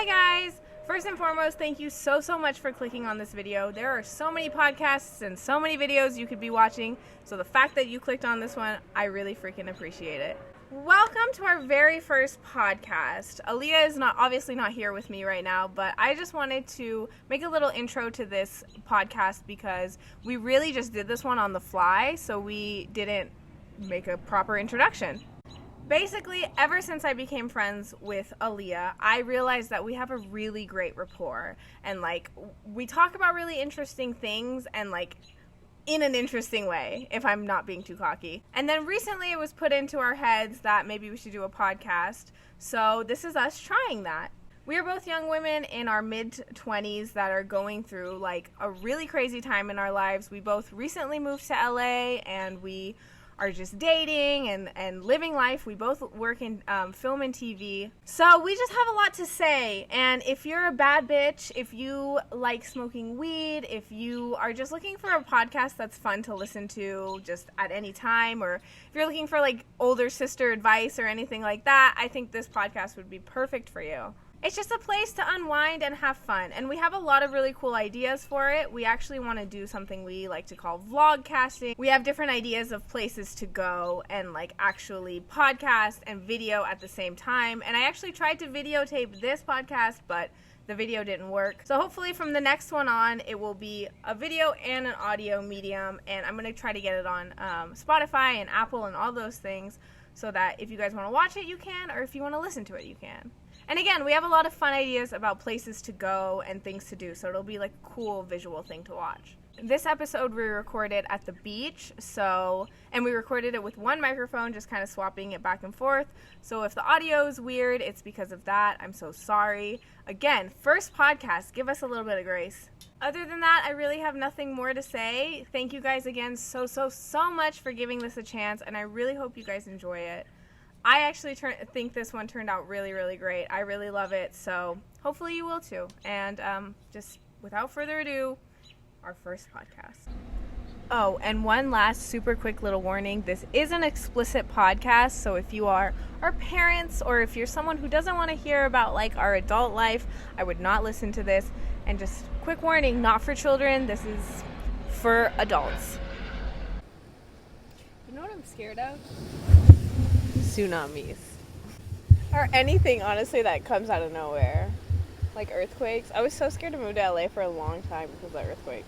Hi guys! First and foremost, thank you so much for clicking on this video. There are so many podcasts and so many videos you could be watching, so the fact that you clicked on this one, I really freaking appreciate it. Welcome to our very first podcast. Aaliyah is obviously not here with me right now, but I just wanted to make a little intro to this podcast because we really just did this one on the fly, so we didn't make a proper introduction. Basically, ever since I became friends with Aaliyah, I realized that we have a really great rapport. And, we talk about really interesting things and, in an interesting way, if I'm not being too cocky. And then recently it was put into our heads that maybe we should do a podcast. So this is us trying that. We are both young women in our mid-20s that are going through, a really crazy time in our lives. We both recently moved to LA, and we are just dating and living life. We both work in film and TV. So we just have a lot to say. And if you're a bad bitch, if you like smoking weed, if you are just looking for a podcast that's fun to listen to just at any time, or if you're looking for older sister advice or anything like that, I think this podcast would be perfect for you. It's just a place to unwind and have fun, and we have a lot of really cool ideas for it. We actually want to do something we like to call vlogcasting. We have different ideas of places to go and actually podcast and video at the same time. And I actually tried to videotape this podcast, but the video didn't work. So hopefully from the next one on, it will be a video and an audio medium, and I'm going to try to get it on Spotify and Apple and all those things so that if you guys want to watch it, you can, or if you want to listen to it, you can. And again, we have a lot of fun ideas about places to go and things to do, so it'll be a cool visual thing to watch. This episode we recorded at the beach, and we recorded it with one microphone, just kind of swapping it back and forth. So if the audio is weird, it's because of that. I'm so sorry. Again, first podcast, give us a little bit of grace. Other than that, I really have nothing more to say. Thank you guys again so much for giving this a chance, and I really hope you guys enjoy it. I actually think this one turned out really, really great. I really love it, so hopefully you will too. And just without further ado, our first podcast. Oh, and one last super quick little warning. This is an explicit podcast, so if you are our parents or if you're someone who doesn't want to hear about our adult life, I would not listen to this. And just quick warning, not for children. This is for adults. You know what I'm scared of? Tsunamis. Or anything, honestly, that comes out of nowhere. Like earthquakes. I was so scared to move to LA for a long time because of earthquakes.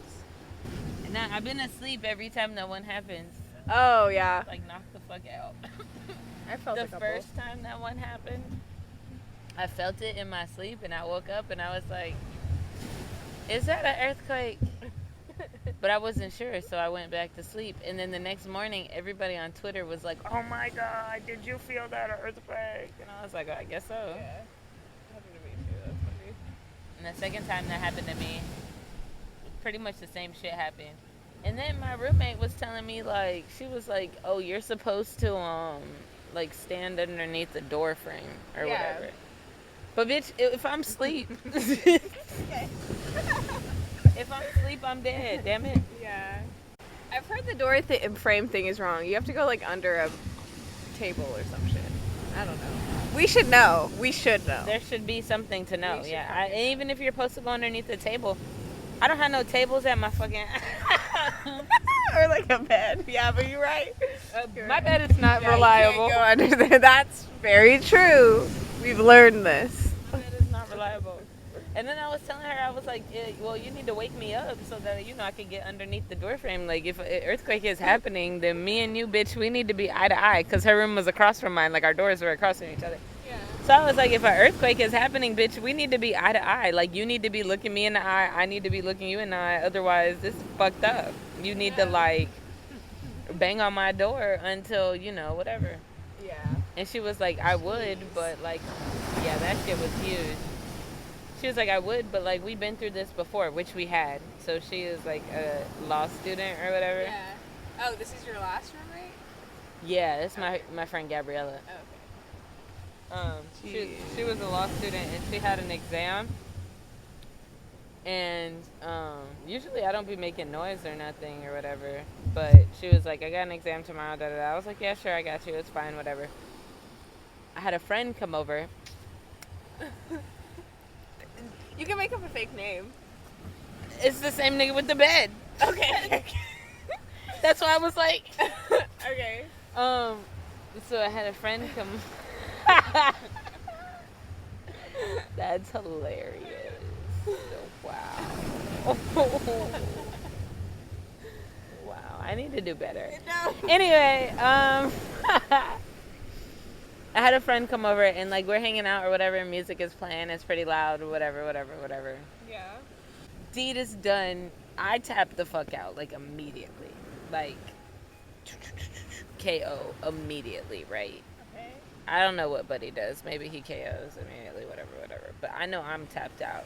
And I've been asleep every time that one happens. Oh, yeah. Knock the fuck out. I felt the first time that one happened, I felt it in my sleep, and I woke up, and I was like, is that an earthquake? But I wasn't sure, so I went back to sleep. And then the next morning, everybody on Twitter was like, oh my God, did you feel that earthquake? And I was like, I guess so. Yeah. It happened to me too. That's funny. And the second time that happened to me, pretty much the same shit happened. And then my roommate was telling me, she was like, oh, you're supposed to, stand underneath the door frame or whatever. But bitch, if I'm asleep... Okay. If I'm asleep, I'm dead. Damn it. Yeah. I've heard the door frame thing is wrong. You have to go under a table or some shit. I don't know. We should know. We should know. There should be something to know. Yeah. Even if you're supposed to go underneath the table, I don't have no tables at my fucking. Or a bed. Yeah, but you're right. My bed is not reliable. You can't go under there. That's very true. We've learned this. My bed is not reliable. And then I was telling her, I was like, well, you need to wake me up so that, I can get underneath the door frame. If an earthquake is happening, then me and you, bitch, we need to be eye to eye. Because her room was across from mine. Our doors were across from each other. Yeah. So I was like, if an earthquake is happening, bitch, we need to be eye to eye. You need to be looking me in the eye. I need to be looking you in the eye. Otherwise, this is fucked up. You need to, bang on my door until, whatever. Yeah. And she was like, I would, but, yeah, that shit was huge. She was like, I would, but, we've been through this before, which we had. So she is, a law student or whatever. Yeah. Oh, this is your last roommate? Yeah, that's my friend Gabriella. Oh, okay. She was a law student, and she had an exam. And usually I don't be making noise or nothing or whatever. But she was like, I got an exam tomorrow, da da da. I was like, yeah, sure, I got you. It's fine, whatever. I had a friend come over. You can make up a fake name. It's the same nigga with the bed. Okay. That's why I was like. Okay. So I had a friend come. That's hilarious. Wow. Wow. I need to do better. No. Anyway, I had a friend come over and like we're hanging out or whatever, and music is playing. It's pretty loud or whatever. Yeah. Deed is done. I tap the fuck out like immediately, like KO immediately, right? Okay. I don't know what Buddy does. Maybe he KOs immediately, whatever. But I know I'm tapped out.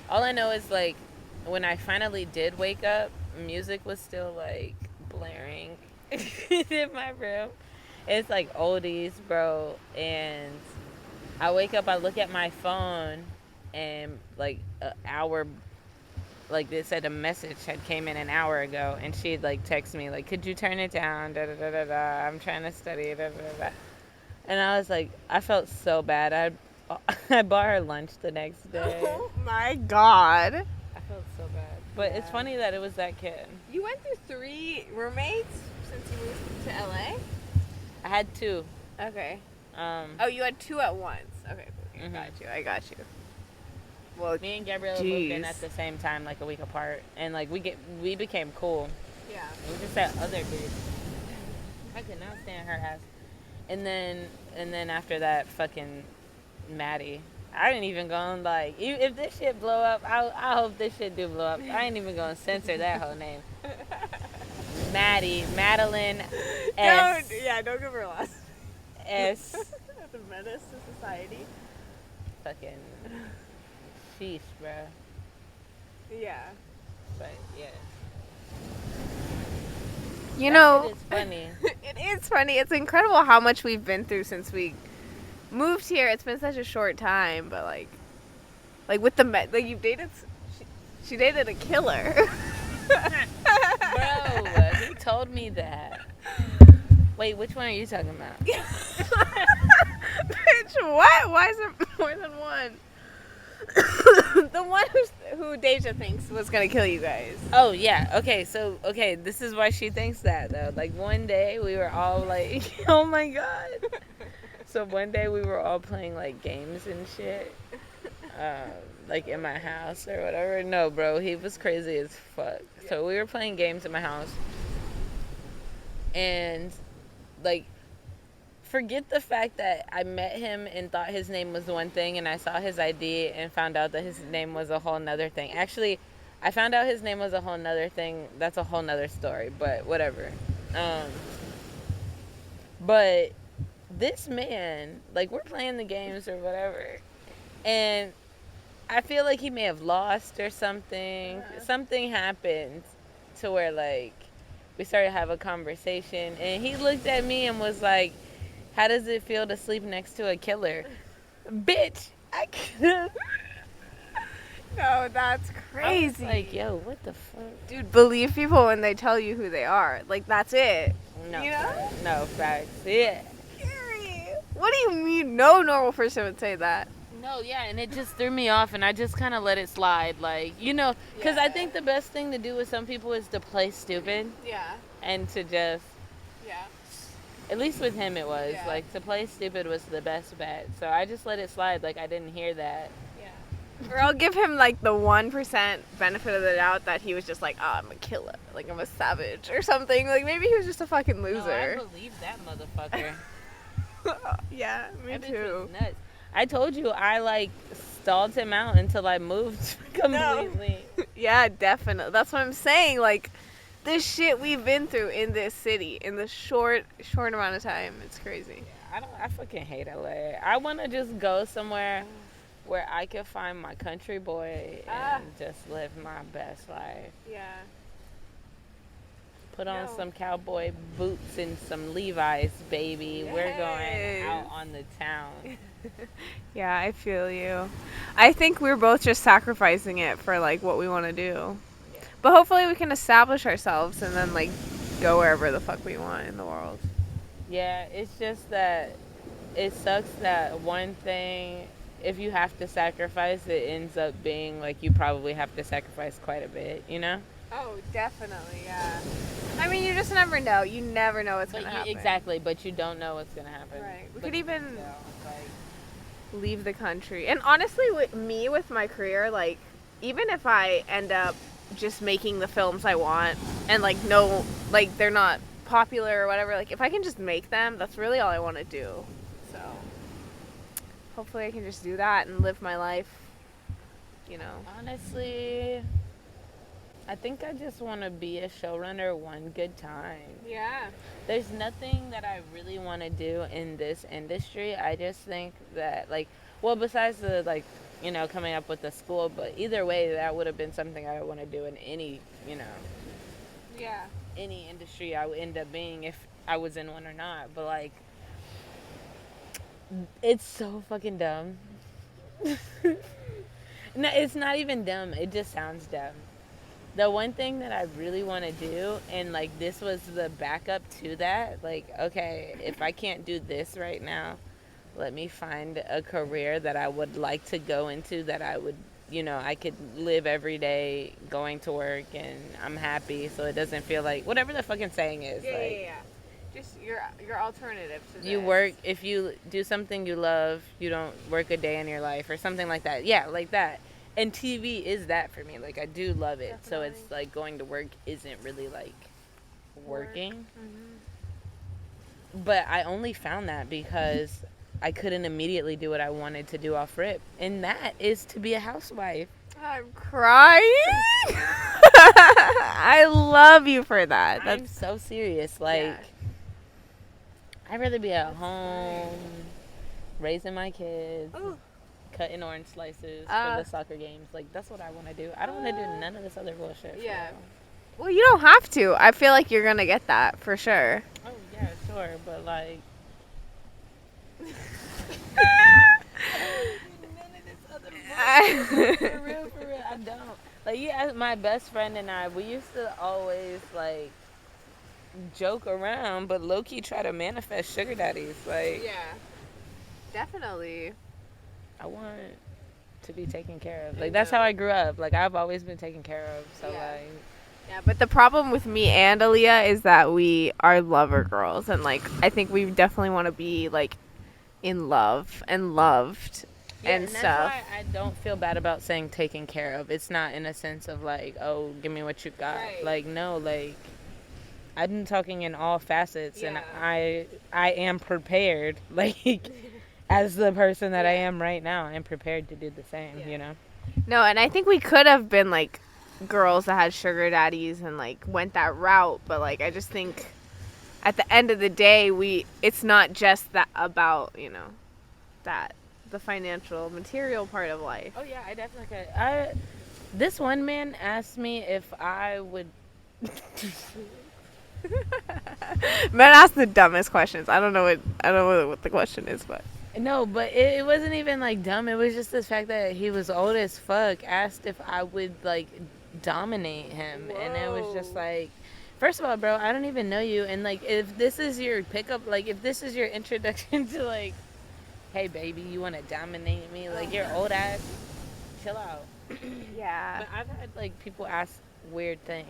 All I know is like when I finally did wake up, music was still like blaring in my room. It's like oldies, bro. And I wake up, I look at my phone, and like an hour, like they said a message had came in an hour ago, and she'd like text me like, could you turn it down? Da da da da da. I'm trying to study. Da da da. And I was like, I felt so bad. I bought her lunch the next day. Oh my god. I felt so bad. But it's funny that it was that kid. You went through 3 roommates since you moved to LA? I had 2. Okay. Oh, you had 2 at once. Okay. Mhm. I got you. Well, me and Gabriella moved in at the same time, like a week apart, and like we became cool. yeah. It was just that other bitch. I could not stand her ass. And then after that, fucking Maddie. I didn't even gonna like. If this shit blow up, I hope this shit do blow up. I ain't even gonna censor that whole name. Madeline S. Don't give her last. S. The menace to society. Fucking sheesh, bro. Yeah. But yeah. You know, it's funny. It is funny. It's incredible how much we've been through since we moved here. It's been such a short time, but like with the like you've dated. She dated a killer. Bro, he told me that. Wait, which one are you talking about? Bitch, what? Why is there more than one? The one who Deja thinks was gonna kill you guys. Oh yeah. Okay. So this is why she thinks that though. Like one day we were all like, oh my god. So one day we were all playing like games and shit, like in my house or whatever. No, bro, he was crazy as fuck. So we were playing games in my house, and like, forget the fact that I met him and thought his name was one thing, and I saw his ID and found out that his name was a whole nother thing. Actually, I found out his name was a whole nother thing. That's a whole nother story, but whatever. But this man, like, we're playing the games or whatever, and I feel like he may have lost or something. Uh-huh. Something happened to where, like, we started to have a conversation, and he looked at me and was like, how does it feel to sleep next to a killer? Bitch, I can't. No, that's crazy. I was like, yo, what the fuck? Dude, believe people when they tell you who they are. Like, that's it. No, you know? No, facts. Yeah. Scary. What do you mean no normal person would say that? No, yeah, and it just threw me off, and I just kind of let it slide. Like, you know, because I think the best thing to do with some people is to play stupid. Yeah. And to just, Yeah. at least with him it was, Yeah. like, to play stupid was the best bet. So I just let it slide, like I didn't hear that. Yeah. Or I'll give him, like, the 1% benefit of the doubt that he was just like, oh, I'm a killer. Like, I'm a savage or something. Like, maybe he was just a fucking loser. No, I believe that motherfucker. Yeah, me That bitch too. was nuts. I told you I like stalled him out until I moved completely. Yeah, definitely. That's what I'm saying. Like, this shit we've been through in this city in the short amount of time. It's crazy. I fucking hate LA. I want to just go somewhere where I can find my country boy and just live my best life. Yeah. Put on some cowboy boots and some Levi's, baby. Yes. We're going out on the town. Yeah, I feel you. I think we're both just sacrificing it for, like, what we want to do. Yeah. But hopefully we can establish ourselves and then, like, go wherever the fuck we want in the world. Yeah, it's just that it sucks that one thing if you have to sacrifice, it ends up being like you probably have to sacrifice quite a bit, you know? Oh, definitely, yeah. I mean, you just never know. You never know what's going to happen. Exactly, but you don't know what's going to happen. Right. We But could even still, it's like, leave the country. And honestly, with my career, like, even if I end up just making the films I want and, like, no, like, they're not popular or whatever, like, if I can just make them, that's really all I want to do. So, hopefully I can just do that and live my life, you know. honestly, I think I just want to be a showrunner one good time. Yeah. There's nothing that I really want to do in this industry. I just think that, like, well, besides the, like, you know, coming up with the school, but either way, that would have been something I would want to do in any, you know, Yeah. any industry I would end up being if I was in one or not. But, like, it's so fucking dumb. No, it's not even dumb. It just sounds dumb. The one thing that I really want to do, and, like, this was the backup to that, like, okay, if I can't do this right now, let me find a career that I would like to go into that I would, you know, I could live every day going to work and I'm happy, so it doesn't feel like whatever the fucking saying is. Yeah, like, yeah. Just your alternative to you this. work, if you do something you love, you don't work a day in your life or something like that. Yeah, like that. And TV is that for me. Like, I do love it. So Definitely. it's like going to work isn't really like working. Mm-hmm. But I only found that because I couldn't immediately do what I wanted to do off rip. And that is to be a housewife. I'm crying. I love you for that. I'm so serious. Like, Yeah. I'd rather be at home, raising my kids, Ooh. cutting orange slices for Uh. the soccer games. Like, that's what I want to do. I don't want to do none of this other bullshit. for Yeah. real. Well, you don't have to. I feel like you're gonna get that for sure. Oh, yeah, sure. But, like, for real, I don't. Like, yeah, my best friend and I, we used to always, like, joke around, but low-key try to manifest sugar daddies. Like, Yeah. Definitely. I want to be taken care of. Like, that's how I grew up. Like, I've always been taken care of. So, Yeah. like, Yeah, but the problem with me and Aaliyah is that we are lover girls, and, like, I think we definitely want to be, like, in love and loved and that's stuff. why I don't feel bad about saying taken care of. It's not in a sense of, like, oh, give me what you got. Right. Like, no, like, I'm talking in all facets, and Yeah. I am prepared, like, as the person that I am right now, I'm prepared to do the same, Yeah. you know? No, and I think we could have been, like, girls that had sugar daddies and, like, went that route, but, like, I just think at the end of the day, it's not just that about, you know, that the financial material part of life. Oh, yeah, I definitely could. This one man asked me if I would... Men ask the dumbest questions. I don't know what the question is, but No, but it wasn't even, like, dumb. It was just the fact that he was old as fuck, asked if I would, like, dominate him. Whoa. And it was just like, first of all, bro, I don't even know you. And, like, if this is your pickup, like, if this is your introduction to, like, hey, baby, you want to dominate me? Like, you're old ass, chill out. yeah. But I've had, like, people ask weird things.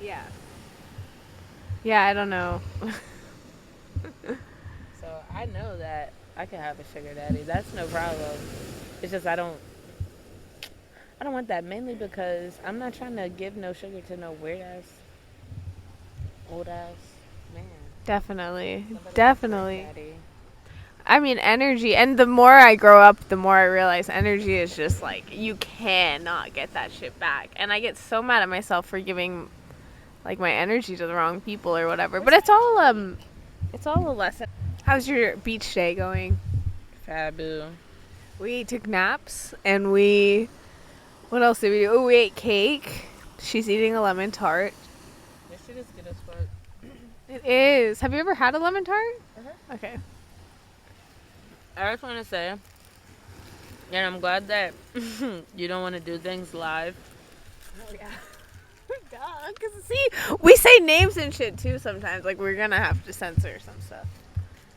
Yeah. Yeah, I don't know. So I know that I can have a sugar daddy. That's no problem. It's just I don't want that, mainly because I'm not trying to give no sugar to no weird ass, old ass man. Definitely. Somebody Definitely. like daddy. I mean, energy. And the more I grow up, the more I realize energy is just like, you cannot get that shit back. And I get so mad at myself for giving, like, my energy to the wrong people or whatever. But it's all a lesson. How's your beach day going? Fabu. We took naps and what else did we do? Oh, we ate cake. She's eating a lemon tart. This shit is good as fuck. It is. Have you ever had a lemon tart? Uh-huh. Okay. I just want to say, and I'm glad that you don't want to do things live. Oh, yeah. Duh, 'cause see, we say names and shit too sometimes. Like, we're gonna have to censor some stuff.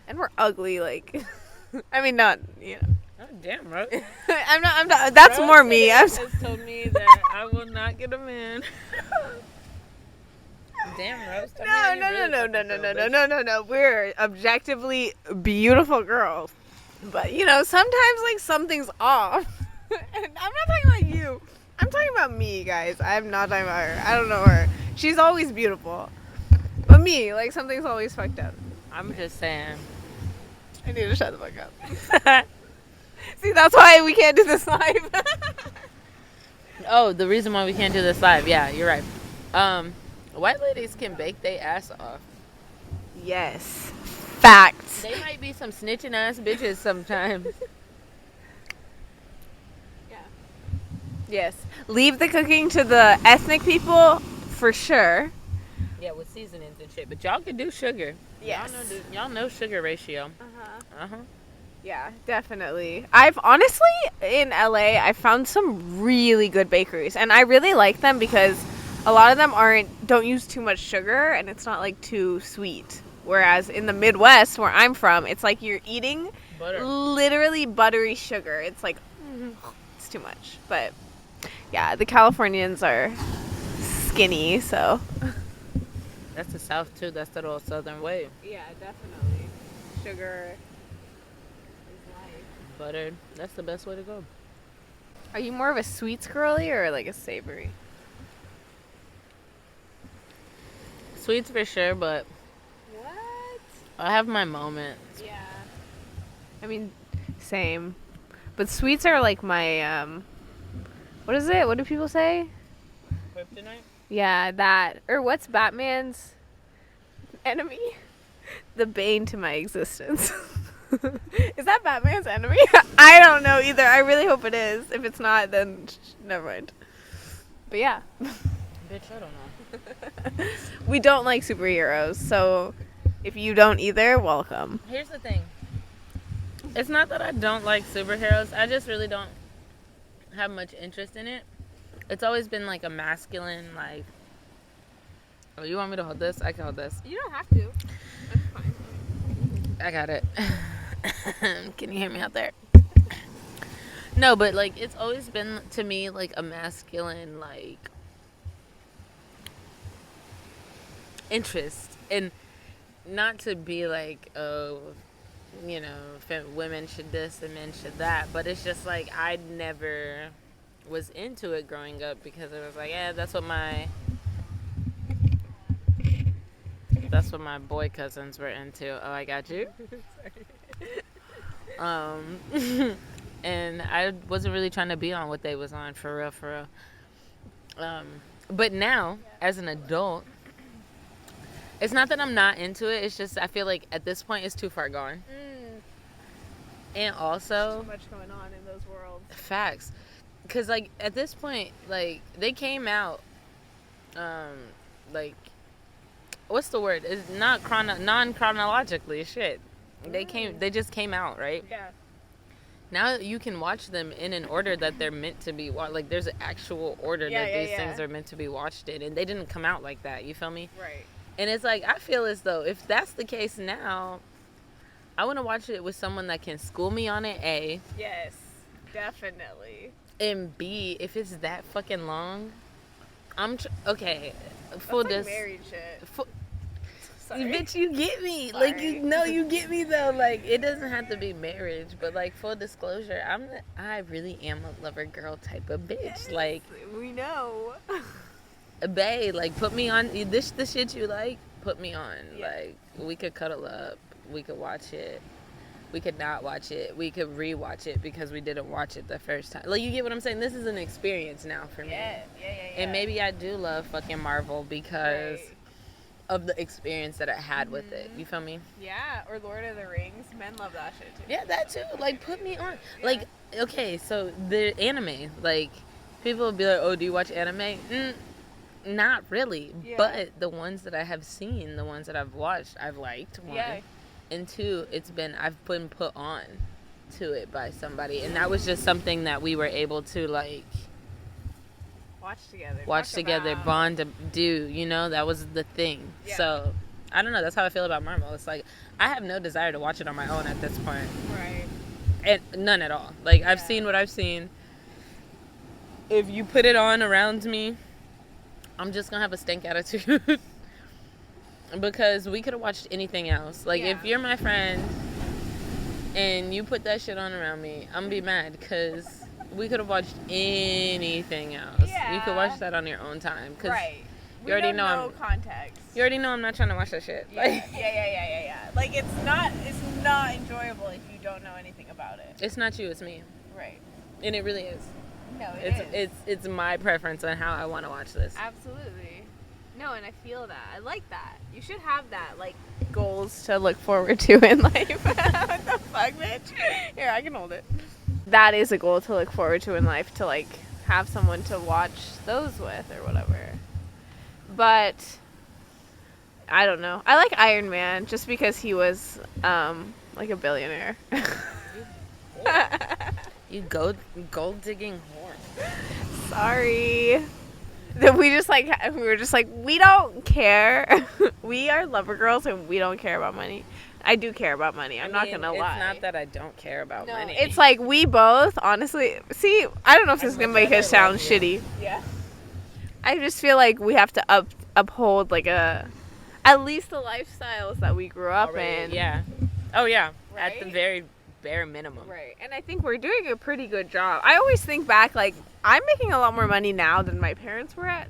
And we're ugly, like, I mean, not, you know. Oh, damn, Rose. I'm not. That's Rose more me. has told me that I will not get a man. Damn, Rose. Tell me how you really fucking feel, bitch. No. We're objectively beautiful girls. But, you know, sometimes, like, something's off. And I'm not talking about you. I'm talking about me, guys. I'm not talking about her. I don't know her. She's always beautiful. But me, like, something's always fucked up. I'm just saying. I need to shut the fuck up. See, that's why we can't do this live. Oh, the reason why we can't do this live. Yeah, you're right. White ladies can bake their ass off. Yes. Facts. They might be some snitching ass bitches sometimes. Yeah. Yes. Leave the cooking to the ethnic people for sure. Yeah, with seasonings and shit. But y'all can do sugar. Yes. Y'all know sugar ratio. Uh-huh. Yeah, definitely. I've honestly, in LA, I found some really good bakeries. And I really like them because a lot of them don't use too much sugar and it's not like too sweet. Whereas in the Midwest, where I'm from, it's like you're eating literally buttery sugar. It's like, it's too much. But yeah, the Californians are skinny, so. That's the South too. That's the old Southern way. Yeah, definitely. Sugar is life. Butter. That's the best way to go. Are you more of a sweets girly or like a savory? Sweets for sure, but What? I have my moments. Yeah. I mean, same. But sweets are like my, what is it? What do people say? Kryptonite? Yeah, that. Or what's Batman's enemy? The bane to my existence. Is that Batman's enemy? I don't know either. I really hope it is. If it's not, then never mind. But yeah. Bitch, I don't know. We don't like superheroes, so if you don't either, welcome. Here's the thing. It's not that I don't like superheroes. I just really don't have much interest in it. It's always been like a masculine, like... Oh, you want me to hold this? I can hold this. You don't have to. That's fine. I got it. Can you hear me out there? No, but like it's always been to me like a masculine like interest, and not to be like, oh, you know, women should this and men should that, but it's just like I never was into it growing up because it was like, yeah, that's what my boy cousins were into. Oh, I got you. And I wasn't really trying to be on what they was on for real. But now, as an adult, it's not that I'm not into it. It's just I feel like at this point it's too far gone. And also, too much going on in those worlds. Facts, because like at this point, like they came out, like what's the word? It's not non-chronologically. Shit, they just came out, right? Yeah. Now you can watch them in an order that they're meant to be watched. Like there's an actual order that these things are meant to be watched in, and they didn't come out like that. You feel me? Right. And it's like I feel as though if that's the case now, I want to watch it with someone that can school me on it. A. Yes, definitely. And B, if it's that fucking long, okay. That's like married shit. Sorry. Bitch, you get me. Sorry. Like you get me though. Like it doesn't have to be marriage, but like full disclosure, I really am a lover girl type of bitch. Yes, like we know. Bae, like put me on the shit you like. Put me on. Yeah. Like we could cuddle up. We could watch it. We could not watch it. We could rewatch it because we didn't watch it the first time. Like you get what I'm saying? This is an experience now for me. Yeah. And maybe I do love fucking Marvel because of the experience that I had with it. You feel me? Yeah, or Lord of the Rings. Men love that shit too. Yeah, that too. Like put me on. Yeah. Like okay, so the anime. Like people will be like, "Oh, do you watch anime?" Not really. Yeah. But the ones that I have seen, the ones that I've watched, I've liked. One. Yeah. And two, I've been put on to it by somebody, and that was just something that we were able to like watch together, bond, do. You know, that was the thing. Yeah. So I don't know. That's how I feel about Marvel. It's like I have no desire to watch it on my own at this point. Right. And none at all. Like, I've seen what I've seen. If you put it on around me, I'm just gonna have a stank attitude. Because we could have watched anything else. Like, if you're my friend and you put that shit on around me, I'm gonna be mad because we could have watched anything else. You could watch that on your own time. Cause you already know context. You already know I'm not trying to watch that shit. Yeah. Like, it's not enjoyable if you don't know anything about it. It's not you, it's me. Right. And it really is. No, it is. It's my preference on how I want to watch this. Absolutely. No, and I feel that. I like that. You should have that, like, goals to look forward to in life. What the fuck, bitch? Here, I can hold it. That is a goal to look forward to in life, to, like, have someone to watch those with or whatever. But I don't know. I like Iron Man just because he was, like, a billionaire. You gold digging whore. Sorry. That we were just like, we don't care. We are lover girls and we don't care about money. I do care about money. I'm not gonna lie. It's not that I don't care about money. It's like we both, honestly. See, I don't know if this is gonna make us sound shitty. Yeah. I just feel like we have to uphold like at least the lifestyles that we grew up in. Yeah. Oh yeah. Right? At the very bare minimum. Right. And I think we're doing a pretty good job. I always think back, like, I'm making a lot more money now than my parents were at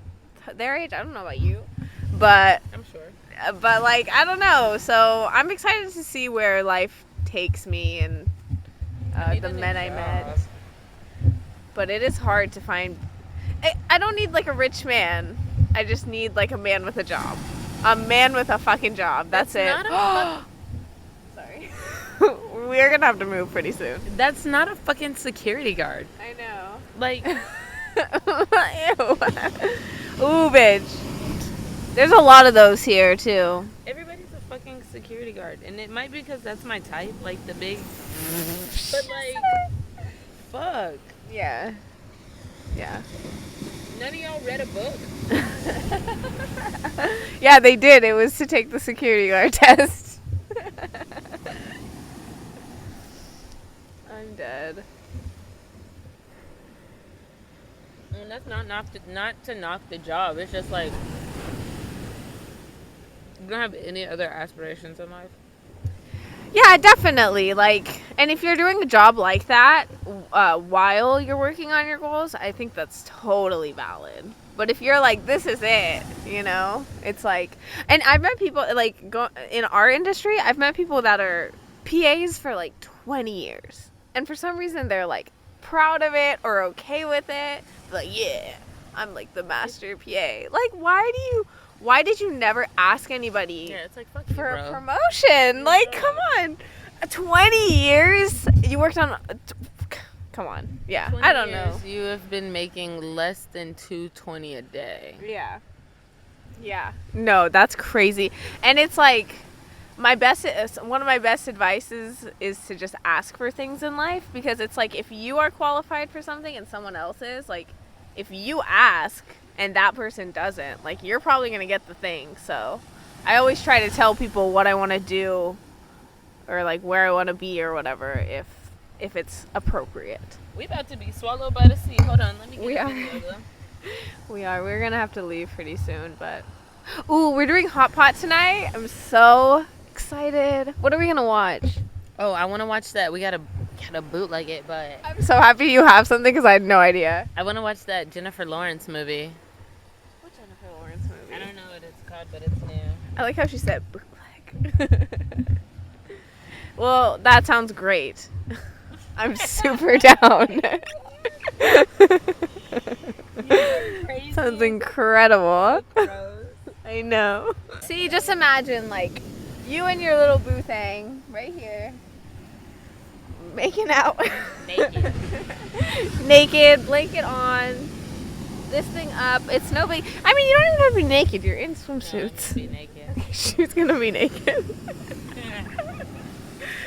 their age. I don't know about you, but I'm sure. But like, I don't know. So I'm excited to see where life takes me and the men I met. But it is hard to find. I don't need like a rich man. I just need like a man with a job. A man with a fucking job. That's it. Sorry. We're gonna have to move pretty soon. That's not a fucking security guard. I know. Like, ooh, bitch. There's a lot of those here too. Everybody's a fucking security guard, and it might be because that's my type, like the big. But like, fuck. Yeah. None of y'all read a book. Yeah, they did. It was to take the security guard test. I'm dead. And that's not to knock the job. It's just like, you don't have any other aspirations in life. Yeah, definitely. Like, and if you're doing a job like that while you're working on your goals, I think that's totally valid. But if you're like, this is it, you know, it's like, and I've met people like in our industry, I've met people that are PAs for like 20 years. And for some reason, they're like proud of it or okay with it. Like, yeah, I'm like the master PA. Like, why did you never ask anybody it's like, fuck for you, a promotion? Like, come on. 20 years? You worked on... Come on. Yeah, I don't know. You have been making less than $220 a day. Yeah. No, that's crazy. And it's like, one of my best advices is to just ask for things in life, because it's like, if you are qualified for something and someone else is, like, if you ask and that person doesn't, like, you're probably going to get the thing. So I always try to tell people what I want to do or like where I want to be or whatever, if it's appropriate. We about to be swallowed by the sea. Hold on, let me get a video though. We are. We're going to have to leave pretty soon, but... Ooh, we're doing hot pot tonight. I'm so excited. What are we going to watch? Oh, I want to watch that. We got to bootleg it, but... I'm so happy you have something because I had no idea. I want to watch that Jennifer Lawrence movie. What Jennifer Lawrence movie? I don't know what it's called, but it's new. I like how she said bootleg. Well, that sounds great. I'm super down. Sounds incredible. I know. See, just imagine like you and your little boo thing right here making out. Naked, blanket on, this thing up. It's no big. I mean, you don't even have to be naked. You're in swimsuits. No, I'm gonna be naked. Okay, she's gonna be naked.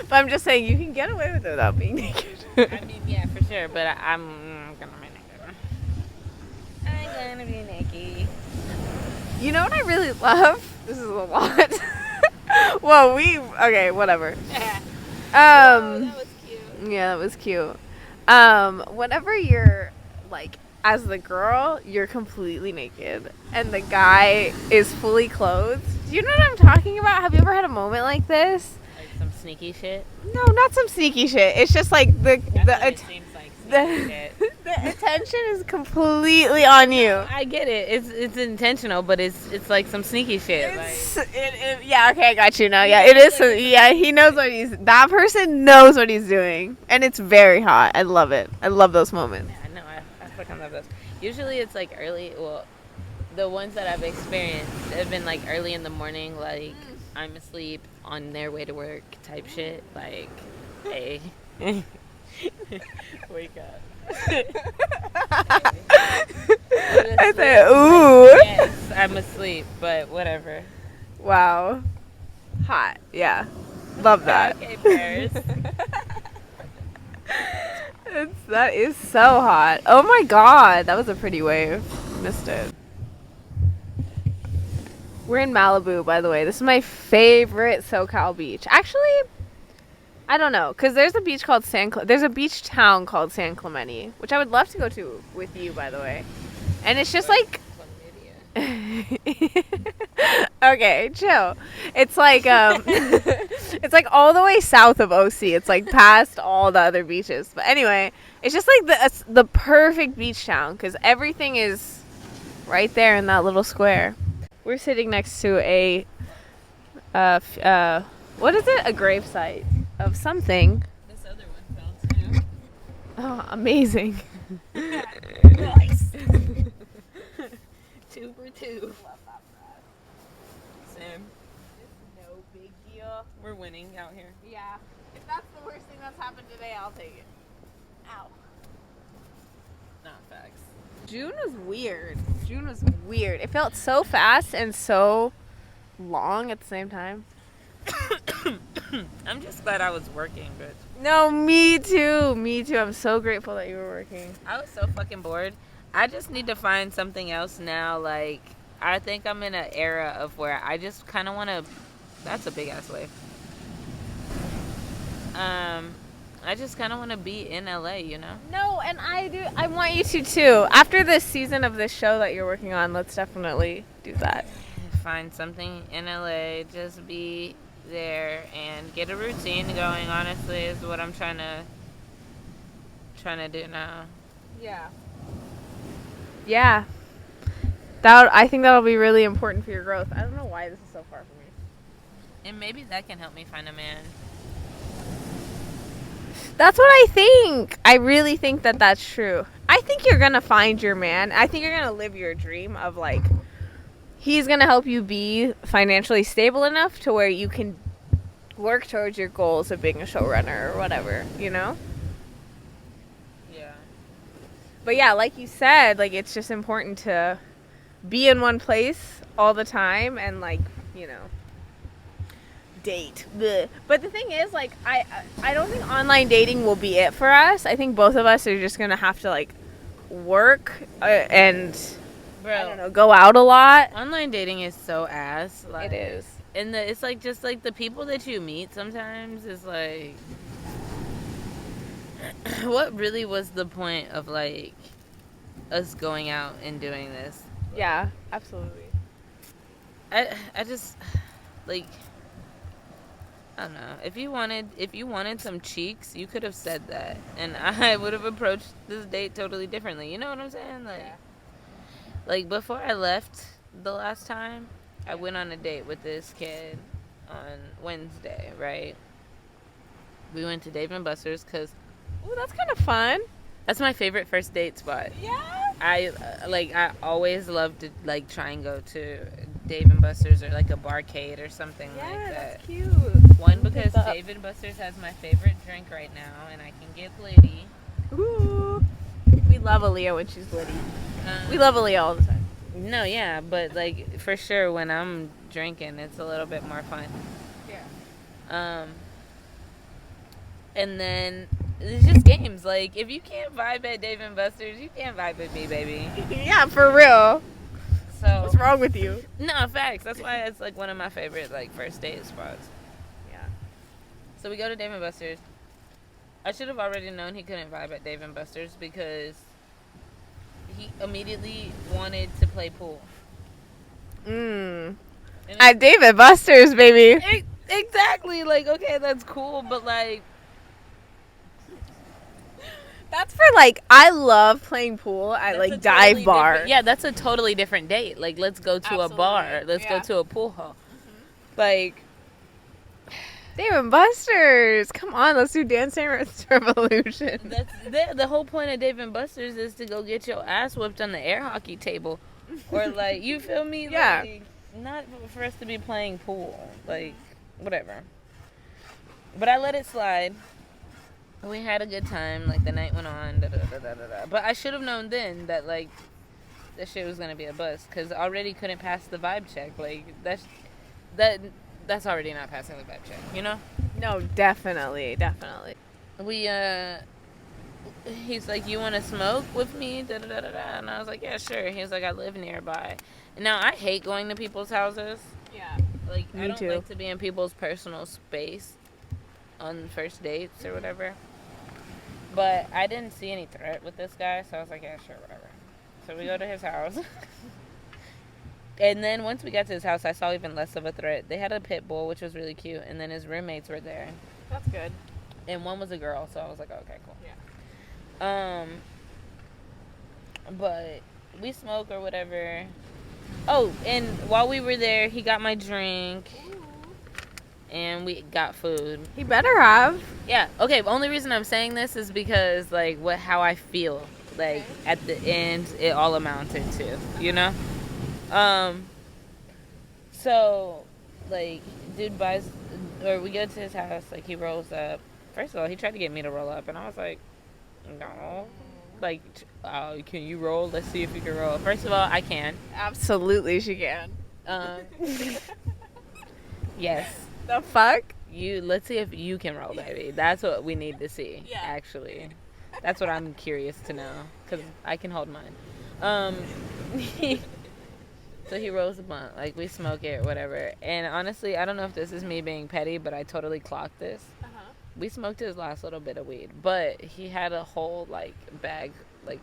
But I'm just saying, you can get away with it without being naked. I mean, yeah, for sure, but I'm gonna be naked. I'm gonna be naked. You know what I really love? This is a lot. Well, okay, whatever. That was cute. Yeah, that was cute. Whenever you're like, as the girl, you're completely naked, and the guy is fully clothed. Do you know what I'm talking about? Have you ever had a moment like this? Like some sneaky shit. No, not some sneaky shit. It's just like It seems like sneaky shit. the attention is completely on you. I get it. It's intentional, but it's like some sneaky shit. Yeah, okay, I got you now. Yeah, it is. Yeah, he knows what that person knows what he's doing, and it's very hot. I love it. I love those moments. Yeah, no, I fucking love those. Usually it's like early. Well, the ones that I've experienced have been like early in the morning, like I'm asleep on their way to work type shit. Like, hey, wake up. I said, ooh. Yes, I'm asleep, but whatever. Wow. Hot. Yeah. Love that. Okay, Paris. That is so hot. Oh my god. That was a pretty wave. Missed it. We're in Malibu, by the way. This is my favorite SoCal beach. Actually, I don't know, because there's a beach called there's a beach town called San Clemente, which I would love to go to with you, by the way. And it's just like okay, chill. It's like it's like all the way south of OC. It's like past all the other beaches. But anyway, it's just like the perfect beach town because everything is right there in that little square. We're sitting next to a what is it? A gravesite of something. This other one fell too. Oh, amazing. Nice. 2 for 2. Sam. It's no big deal. We're winning out here. Yeah. If that's the worst thing that's happened today, I'll take it. Ow. Not facts. June was weird. It felt so fast and so long at the same time. I'm just glad I was working, bitch. No, me too. I'm so grateful that you were working. I was so fucking bored. I just need to find something else now. Like, I think I'm in an era of where I just kind of want to... That's a big-ass wave. I just kind of want to be in LA, you know? No, and I want you to too. After this season of this show that you're working on, let's definitely do that. Find something in LA, just be there and get a routine going, honestly, is what I'm trying to do now. Yeah. I think that'll be really important for your growth. I don't know why this is so far from me. And maybe that can help me find a man. That's what I think. I really think that that's true. I think you're going to find your man. I think you're going to live your dream of like, he's going to help you be financially stable enough to where you can work towards your goals of being a showrunner or whatever, you know? Yeah. But yeah, like you said, like it's just important to be in one place all the time and like, you know, date. Blech. But the thing is, like, I don't think online dating will be it for us. I think both of us are just going to have to like work and... Bro, I don't know, go out a lot. Online dating is so ass. Like, It is. And it's like just like the people that you meet sometimes is like, what really was the point of like us going out and doing this? Yeah, absolutely. I just like, I don't know. If you wanted some cheeks, you could have said that, and I would have approached this date totally differently. You know what I'm saying? Like. Yeah. Like, before I left the last time, I went on a date with this kid on Wednesday, right? We went to Dave & Buster's because... Oh, that's kind of fun. That's my favorite first date spot. Yeah? I always love to, like, try and go to Dave & Buster's or, like, a barcade or something like that. That's cute. One, because Dave & Buster's has my favorite drink right now, and I can get litty. Ooh. We love Aaliyah when she's litty. We love Aaliyah all the time. No, yeah, but like for sure when I'm drinking, it's a little bit more fun. Yeah. And then it's just games. Like if you can't vibe at Dave & Buster's, you can't vibe with me, baby. Yeah, for real. So what's wrong with you? No, facts. That's why it's like one of my favorite like first date spots. Yeah. So we go to Dave & Buster's. I should have already known he couldn't vibe at Dave and Buster's because he immediately wanted to play pool. At Dave and Buster's, baby. Exactly. Like, okay, that's cool, but like, That's for like, I love playing pool at like dive bar. Yeah, that's a totally different date. Like, let's go to a bar. Let's go to a pool hall. Like, Dave and Buster's. Come on, let's do Dance Dance Revolution. that's the whole point of Dave and Buster's is to go get your ass whipped on the air hockey table, or like, you feel me? Yeah. Like, not for us to be playing pool. Like, whatever. But I let it slide. We had a good time. Like, the night went on. But I should have known then that like that shit was gonna be a bust because already couldn't pass the vibe check. Like, that's already not passing the vibe check, you know? No, definitely. We he's like, you want to smoke with me? And I was like, yeah, sure. He was like, I live nearby. Now I hate going to people's houses. Yeah. Like, Me I don't too. like to be in people's personal space on first dates or whatever. But I didn't see any threat with this guy, so I was like, yeah, sure, whatever. So we go to his house. And then once we got to his house, I saw even less of a threat. They had a pit bull, which was really cute, and then his roommates were there. That's good. And one was a girl, so I was like, okay, cool. Yeah. But we smoked or whatever. Oh, and while we were there, he got my drink. And we got food. He better have. Yeah. Okay. The only reason I'm saying this is because like how I feel. Like at the end, it all amounted to, you know. So, like, dude buys, or we go to his house. Like, he rolls up. First of all, he tried to get me to roll up, and I was like, no. Like, can you roll? Let's see if you can roll. First of all, I can. Absolutely, she can. Yes. The fuck? Let's see if you can roll, baby. That's what we need to see. Yeah. Actually, that's what I'm curious to know because I can hold mine. So he rolls a blunt, like we smoke it or whatever. And honestly, I don't know if this is me being petty, but I totally clocked this. We smoked his last little bit of weed, but he had a whole like bag, like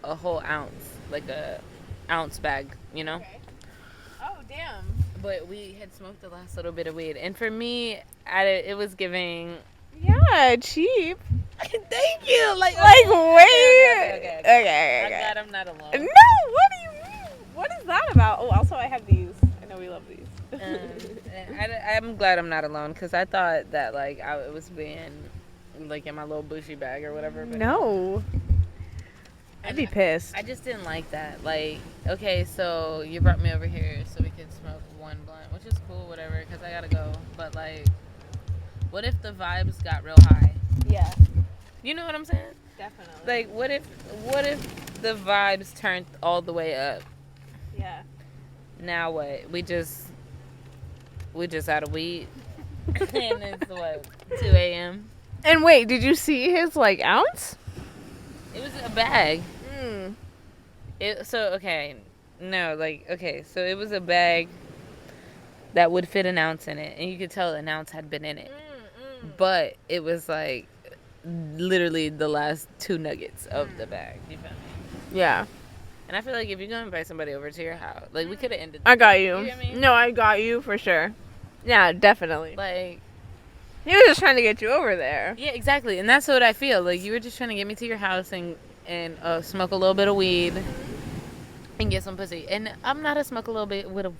a whole ounce, like a ounce bag, you know. Okay. Oh damn. But we had smoked the last little bit of weed, and for me, it was giving. Yeah, cheap. Thank you. Like wait. Okay. I'm glad I'm not alone. No, what do you mean? What is that about? Oh, also I have these. I know we love these. I'm glad I'm not alone because I thought that like it was being like in my little bushy bag or whatever. But no. I'd be pissed. I just didn't like that. Like, okay, so you brought me over here so we could smoke one blunt, which is cool, whatever, because I gotta go. But like, what if the vibes got real high? Yeah. You know what I'm saying? Definitely. Like, what if the vibes turned all the way up? Yeah. Now what? We just out of weed, and it's what 2 a.m. And wait, did you see his like ounce? It was a bag. Mm. So it was a bag that would fit an ounce in it, and you could tell an ounce had been in it. But it was like literally the last 2 nuggets of the bag. You feel me? Yeah. And I feel like if you're gonna invite somebody over to your house, like we could have ended. I got you. You get me? No, I got you for sure. Yeah, definitely. Like, he was just trying to get you over there. yeah, exactly, and that's what I feel. Like you were just trying to get me to your house and smoke a little bit of weed and get some pussy. And I'm not a smoke a little bit with a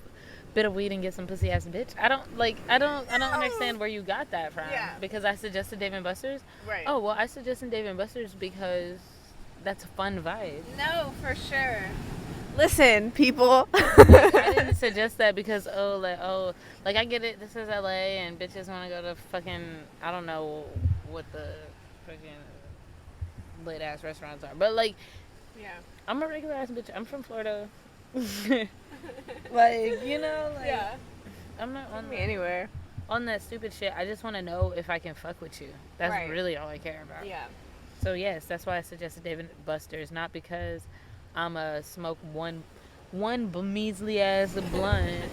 bit of weed and get some pussy ass bitch. I don't understand where you got that from. Yeah. Because I suggested Dave and Buster's. Right. Oh well, I suggested Dave and Buster's because that's a fun vibe. No, for sure. Listen, people. I didn't suggest that because like I get it. This is LA and bitches want to go to fucking I don't know what the fucking lit ass restaurants are, but like Yeah. I'm a regular ass bitch. I'm from Florida. Like, you know, like Yeah. I'm not on Me anywhere. on that stupid shit. I just want to know if I can fuck with you. That's Right. really all I care about. Yeah. So yes, that's why I suggested Dave and Buster's, not because I'm a smoke one measly ass blunt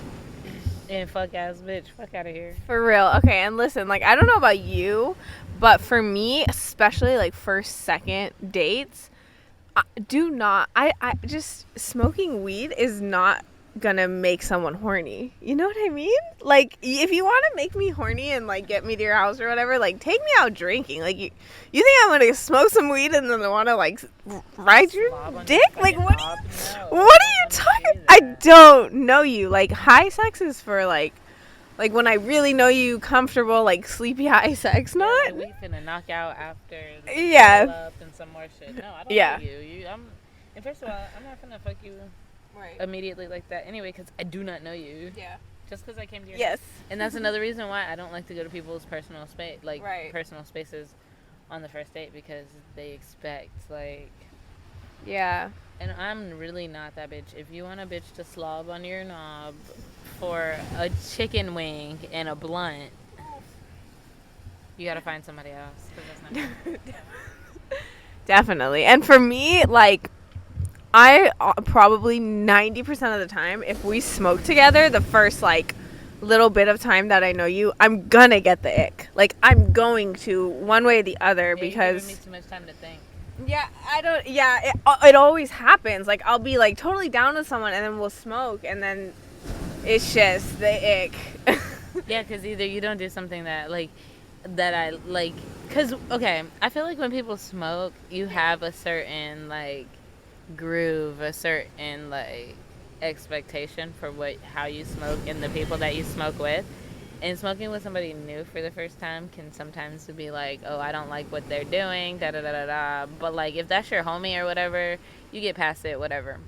And fuck ass bitch. Fuck out of here. For real. Okay, and listen, like, I don't know about you, but for me, especially like first, second dates, I just, smoking weed is not gonna make someone horny. You know what I mean? Like, if you want to make me horny and like get me to your house or whatever, like, take me out drinking. Like, you think I'm gonna smoke some weed and then I want to like ride your dick? Like, what are you talking? I don't know you. Like, high sex is for like when I really know you, comfortable, like sleepy high sex, not. Like, we finna knock out after. Yeah. Up and some more shit. No, I don't Yeah. know you. And first of all, I'm not finna fuck you Right. immediately like that anyway, because I do not know you. Yeah. Just because I came to your Yes. house. And that's another reason why I don't like to go to people's personal space, like Right. personal spaces on the first date, because they expect like. Yeah. And I'm really not that bitch. If you want a bitch to slob on your knob for a chicken wing and a blunt, you gotta find somebody else. 'Cause that's not good. Definitely. And for me, like, I probably 90% of the time, if we smoke together, the first like little bit of time that I know you, I'm gonna get the ick. Like, I'm going to, one way or the other, Yeah, because you're giving me too much time to think. yeah, I don't. Yeah, it always happens. Like, I'll be like totally down with someone, and then we'll smoke, and then it's just the ick. Yeah, because either you don't do something that I like. Because okay, I feel like when people smoke, you have a certain like groove, a certain like expectation for how you smoke and the people that you smoke with. And smoking with somebody new for the first time can sometimes be like, oh, I don't like what they're doing, da da da da da. But like, if that's your homie or whatever, you get past it, whatever.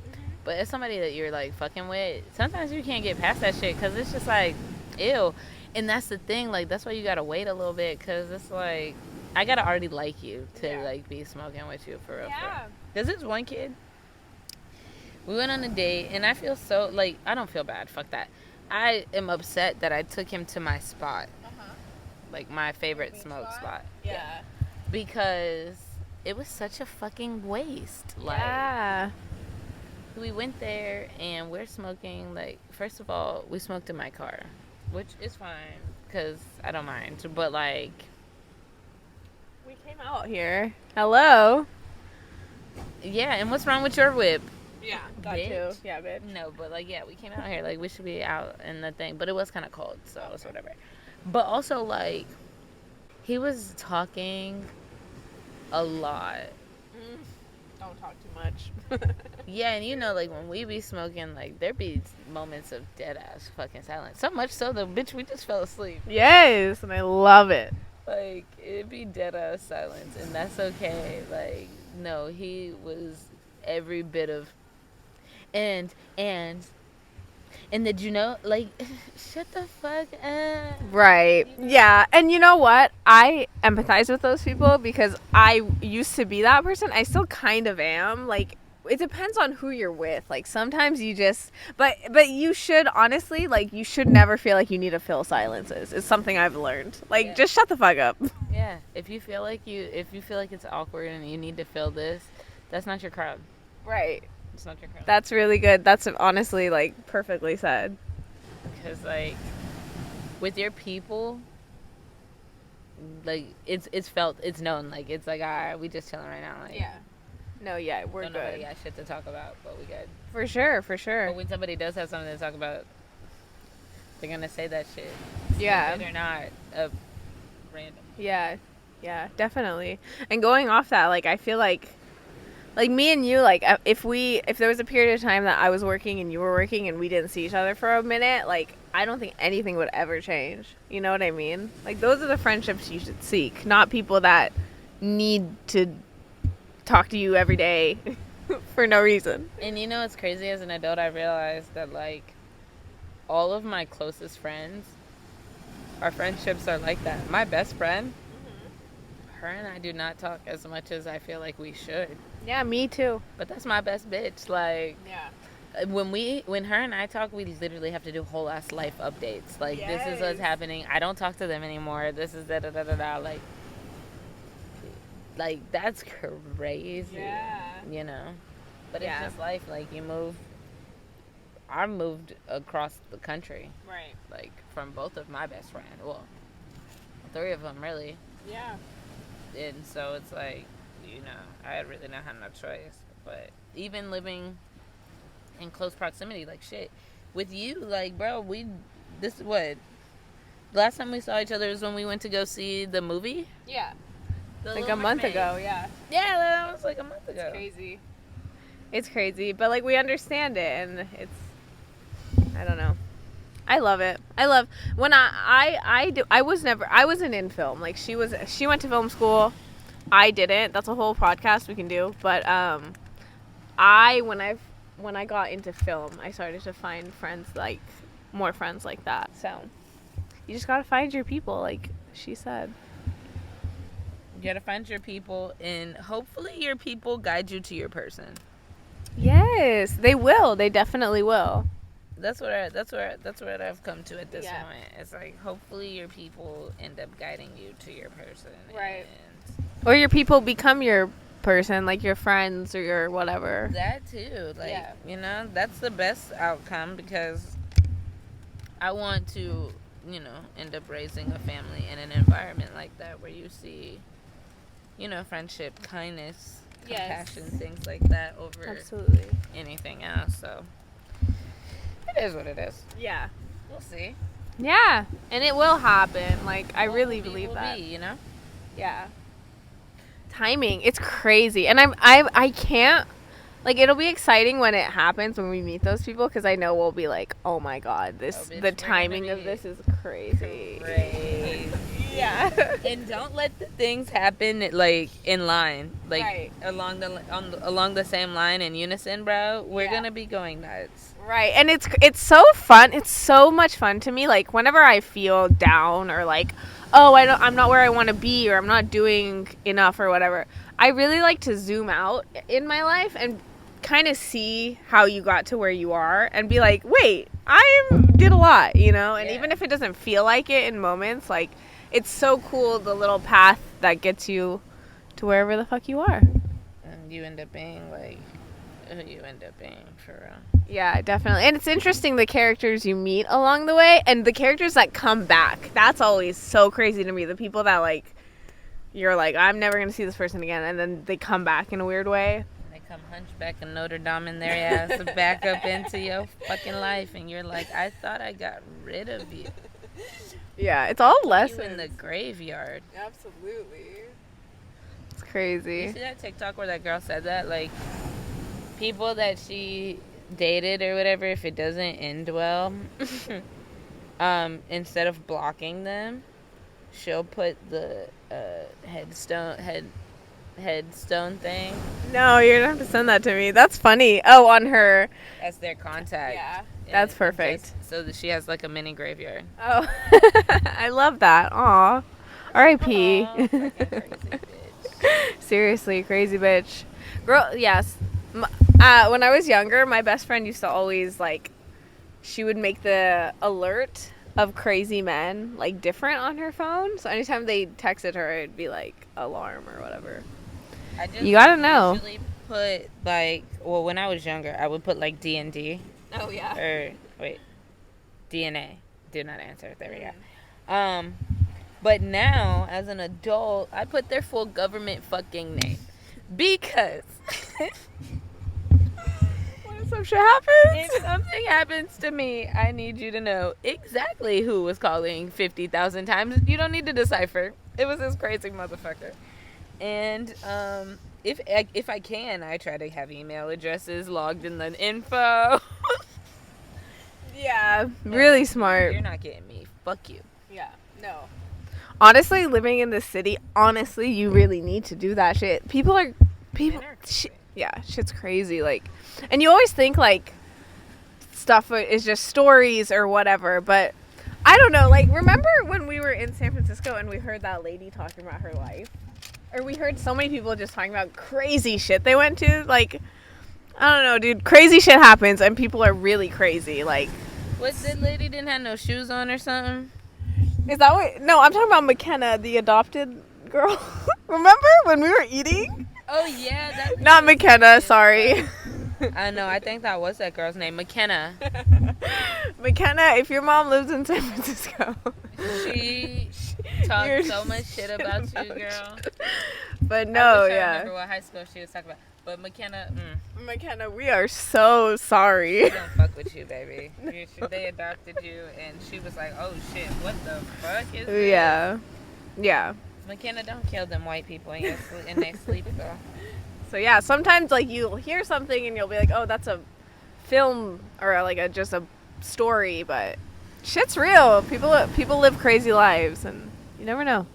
But if somebody that you're like fucking with, sometimes you can't get past that shit because it's just like, ew. And that's the thing, like, that's why you gotta wait a little bit, because it's like, I gotta already like you to like be smoking with you for real. Yeah. Because this one kid, we went on a date, and I feel so like, I don't feel bad. Fuck that. I am upset that I took him to my spot, like my favorite smoke spot. Yeah. Because it was such a fucking waste. Like, Yeah. we went there and we're smoking. Like, first of all, we smoked in my car, which is fine because I don't mind. But like, We came out here. Hello. yeah. And what's wrong with your whip? Yeah. Got Bitch. to. Yeah, bitch. No, but like, yeah, we came out here like we should be out in the thing, but it was kind of cold, so it's whatever. But also, like, he was talking a lot. Don't talk too much. Yeah, and you know, like, when we be smoking, like, there be moments of dead ass fucking silence. So much so, the bitch, we just fell asleep. Yes, and I love it. Like, it'd be dead ass silence, and that's okay. Like, no, he was every bit of. And did you know, like, shut the fuck up. Right. Yeah. And you know what? I empathize with those people because I used to be that person. I still kind of am. Like, it depends on who you're with. Like, sometimes you just, but you should honestly, like, you should never feel like you need to fill silences. It's something I've learned. Like, Yeah. just shut the fuck up. Yeah, if you feel like it's awkward and you need to fill this, that's not your crowd. Right. It's not your crowd. That's really good. That's honestly, like, perfectly said. Because, like, with your people, like, it's known. Like, it's like, all right, we just chilling right now. Like, Yeah. No, yeah, we're don't nobody good. got shit to talk about, but we good. For sure, for sure. But when somebody does have something to talk about, they're gonna say that shit. Yeah. They're not random. Yeah, definitely. And going off that, like, I feel like me and you, like, if there was a period of time that I was working and you were working and we didn't see each other for a minute, like, I don't think anything would ever change. You know what I mean? Like, those are the friendships you should seek, not people that need to talk to you every day for no reason. And you know what's crazy? As an adult, I realized that, like, all of my closest friends, our friendships are like that. My best friend, her and I do not talk as much as I feel like we should. Yeah, me too. But that's my best bitch. Like, Yeah. when her and I talk, we literally have to do whole ass life updates. Like, this is what's happening. I don't talk to them anymore. This is da da da da da. Like that's crazy. Yeah. You know. But Yeah. it's just life. Like, you move I moved across the country. Right. Like, from both of my best friends. Well, 3 of them, really. Yeah. And so it's like, you know, I really don't have no choice. But even living in close proximity, like, shit. With you, like, bro, last time we saw each other was when we went to go see the movie? Yeah. Like a month ago, yeah. Yeah, that was like a month ago. It's crazy. It's crazy, but like we understand it, and it's, I don't know. I love it. I love when I wasn't in film. Like she went to film school. I didn't. That's a whole podcast we can do. But when I got into film, I started to find more friends like that. So you just gotta find your people, like she said. You gotta find your people, and hopefully your people guide you to your person. Yes, they will. They definitely will. That's what I've come to at this point. It's like, hopefully your people end up guiding you to your person. Right. Or your people become your person, like your friends or your whatever. That too. Like, you know, that's the best outcome, because I want to, you know, end up raising a family in an environment like that where you see, you know, friendship, kindness, compassion, things like that over absolutely anything else. So it is what it is. Yeah. We'll see. Yeah, and it will happen. Like, I really believe that. You know? Yeah. Timing, it's crazy. And I can't, like, it'll be exciting when it happens, when we meet those people, because I know we'll be like, oh my god, the timing of this is crazy. Yeah. And don't let the things happen, like, in line. Like, along the same line in unison, bro. We're gonna be going nuts. Right. And it's so fun. It's so much fun to me. Like, whenever I feel down or like, oh, I'm not where I want to be, or I'm not doing enough or whatever, I really like to zoom out in my life and kind of see how you got to where you are and be like, wait, I did a lot, you know? And even if it doesn't feel like it in moments, like, it's so cool, the little path that gets you to wherever the fuck you are. And you end up being like who you end up being, for real. Yeah, definitely. And it's interesting, the characters you meet along the way and the characters that come back. That's always so crazy to me. The people that, like, you're like, I'm never going to see this person again, and then they come back in a weird way. They come hunchback and Notre Dame in their ass back up into your fucking life, and you're like, I thought I got rid of you. Yeah, it's all lessons. You in the graveyard. Absolutely. It's crazy. You see that TikTok where that girl said that? Like, people that she dated or whatever, if it doesn't end well, instead of blocking them, she'll put the headstone thing. No, you're gonna have to send that to me. That's funny. Oh, on her. As their contact. Yeah. That's perfect. So that she has like a mini graveyard. Oh. I love that. Aw. R.I.P. Fucking crazy bitch. Seriously, crazy bitch. Girl, yes. When I was younger, my best friend used to always, like, she would make the alert of crazy men, like, different on her phone. So anytime they texted her, it'd be like alarm or whatever. You gotta know. Usually put, like, well, when I was younger, I would put like D&D. Oh yeah. Or wait, DNA. Do not answer. There we go. But now, as an adult, I put their full government fucking name because when some shit happens, if something happens to me, I need you to know exactly who was calling 50,000 times. You don't need to decipher. It was this crazy motherfucker. And if I can, I try to have email addresses logged in the info. Yeah, really smart. You're not getting me. Fuck you. Yeah, no. Honestly, living in the city, you really need to do that shit. Shit's crazy. Like, and you always think like stuff is just stories or whatever, but I don't know. Like, remember when we were in San Francisco and we heard that lady talking about her life? Or we heard so many people just talking about crazy shit they went to. Like, I don't know, dude. Crazy shit happens and people are really crazy. Like, what, that lady didn't have no shoes on or something? Is that what? No, I'm talking about McKenna, the adopted girl. Remember when we were eating? Oh, yeah. Not McKenna, sorry. I know. I think that was that girl's name, McKenna. McKenna, if your mom lives in San Francisco, She talked so much shit about you, girl. But I no, wish I yeah. remember what high school she was talking about. But McKenna, McKenna, we are so sorry. she don't fuck with you, baby. They adopted you, and she was like, "Oh shit, what the fuck is this?" Yeah. Yeah. McKenna, don't kill them white people in their sleep, girl. So yeah, sometimes like you'll hear something and you'll be like, oh, that's a film or like just a story, but shit's real. People live crazy lives and you never know.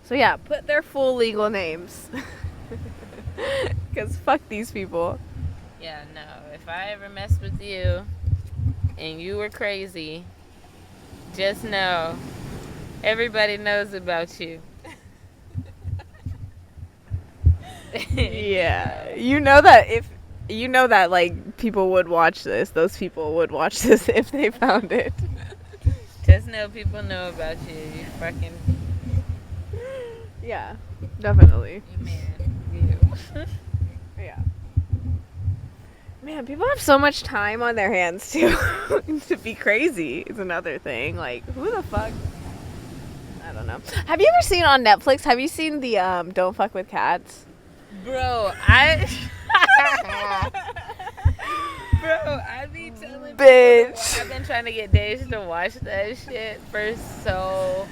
So yeah, put their full legal names. Because fuck these people. Yeah, no. If I ever mess with you and you were crazy, just know everybody knows about you. Yeah. You know that like people would watch this. Those people would watch this if they found it. Just know people know about you. You fucking... Yeah, definitely. You man. Yeah. Man, people have so much time on their hands too. To be crazy is another thing. Like, who the fuck? I don't know. Have you ever seen on Netflix? Have you seen the Don't Fuck with Cats? Bro, I be telling Bitch. people, I've been trying to get Days to watch that shit for so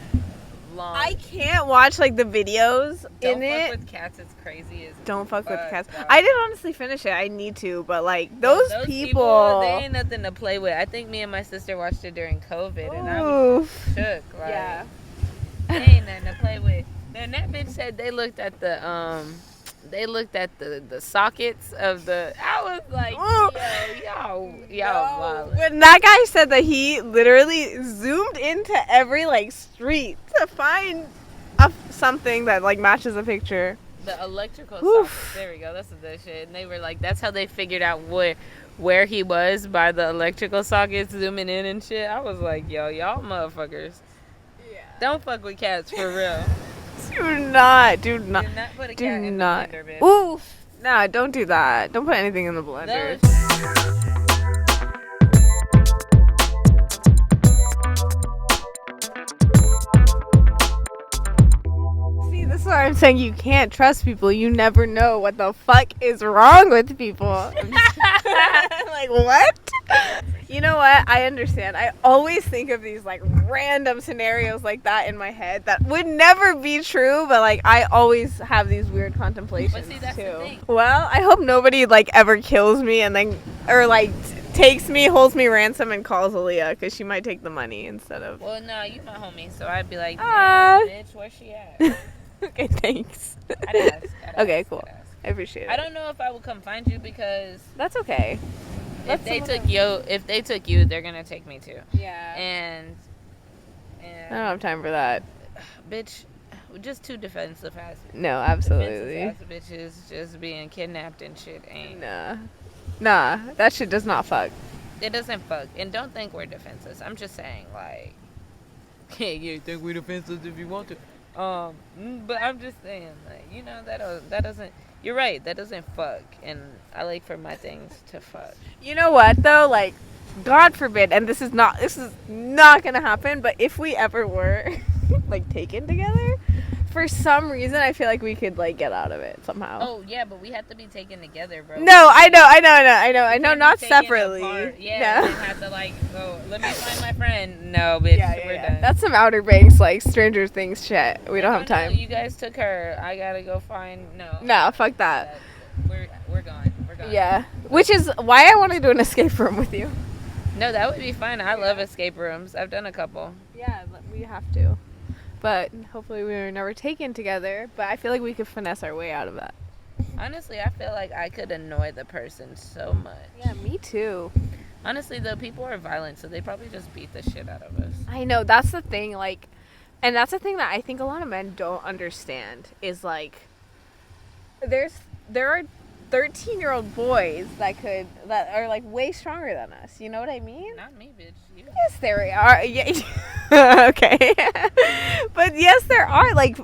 long. I can't watch like the videos Don't in fuck it. with cats. It's crazy as Don't fuck with cats. bro. I didn't honestly finish it. I need to, but like those people, they ain't nothing to play with. I think me and my sister watched it during COVID, and I was Oof. shook. Like, Yeah. they ain't nothing to play with. Then that bitch said they looked at the sockets of the. I was like, y'all wild. When that guy said that he literally zoomed into every like street to find something that like matches a picture. The electrical Oof. sockets. There we go. That's the shit. And they were like, that's how they figured out where he was by the electrical sockets zooming in and shit. I was like, yo, y'all motherfuckers. Yeah. Don't fuck with cats for real. Do not Do not put a do cat in not. the blender, bitch. Oof. Nah, don't do that. Don't put anything in the blender. See, this is why I'm saying you can't trust people. You never know what the fuck is wrong with people. Like, what? You know what? I understand. I always think of these like random scenarios like that in my head that would never be true, but like I always have these weird contemplations But see, that's the too. thing. Well, I hope nobody like ever kills me and then or like takes me, holds me ransom, and calls Aaliyah because she might take the money instead of. Well, no, you my homie, so I'd be like, Ah. damn, bitch, where's she at? Okay, thanks. I'd ask. Okay, cool. I appreciate it. I don't know if I would come find you because That's okay. if they took you, they're gonna take me too. Yeah. And I don't have time for that. bitch, just too defensive ass. No, absolutely. Defensive ass bitches just being kidnapped and shit ain't. Nah, that shit does not fuck. It doesn't fuck. And don't think we're defenseless. I'm just saying, like, yeah, you think we're defenseless if you want to. But I'm just saying, like, you know, that doesn't. You're right. That doesn't fuck. And I like for my things to fuck. You know what though? Like, God forbid, and this is not gonna happen. But if we ever were like taken together, for some reason, I feel like we could like get out of it somehow. Oh yeah, but we have to be taken together, bro. No, I know, We can't not be taken separately. apart. Yeah, No. and have to like go. Let me find my friend. No, bitch, we're done. That's some Outer Banks, like Stranger Things shit. We don't have No, time. you guys took her. I gotta go find. No. No, fuck that. We're gone. We're gone. Yeah, which is why I want to do an escape room with you. No, that would be fun. I love escape rooms. I've done a couple. Yeah, but we have to. But hopefully we were never taken together. But I feel like we could finesse our way out of that. Honestly, I feel like I could annoy the person so much. Yeah, me too. Honestly, though, people are violent, so they probably just beat the shit out of us. I know, that's the thing, like, and that's the thing that I think a lot of men don't understand is like, there are 13-year-old boys that are like way stronger than us. You know what I mean? Not me, bitch. You. Yes, there are. Yeah. Okay. But yes, there are like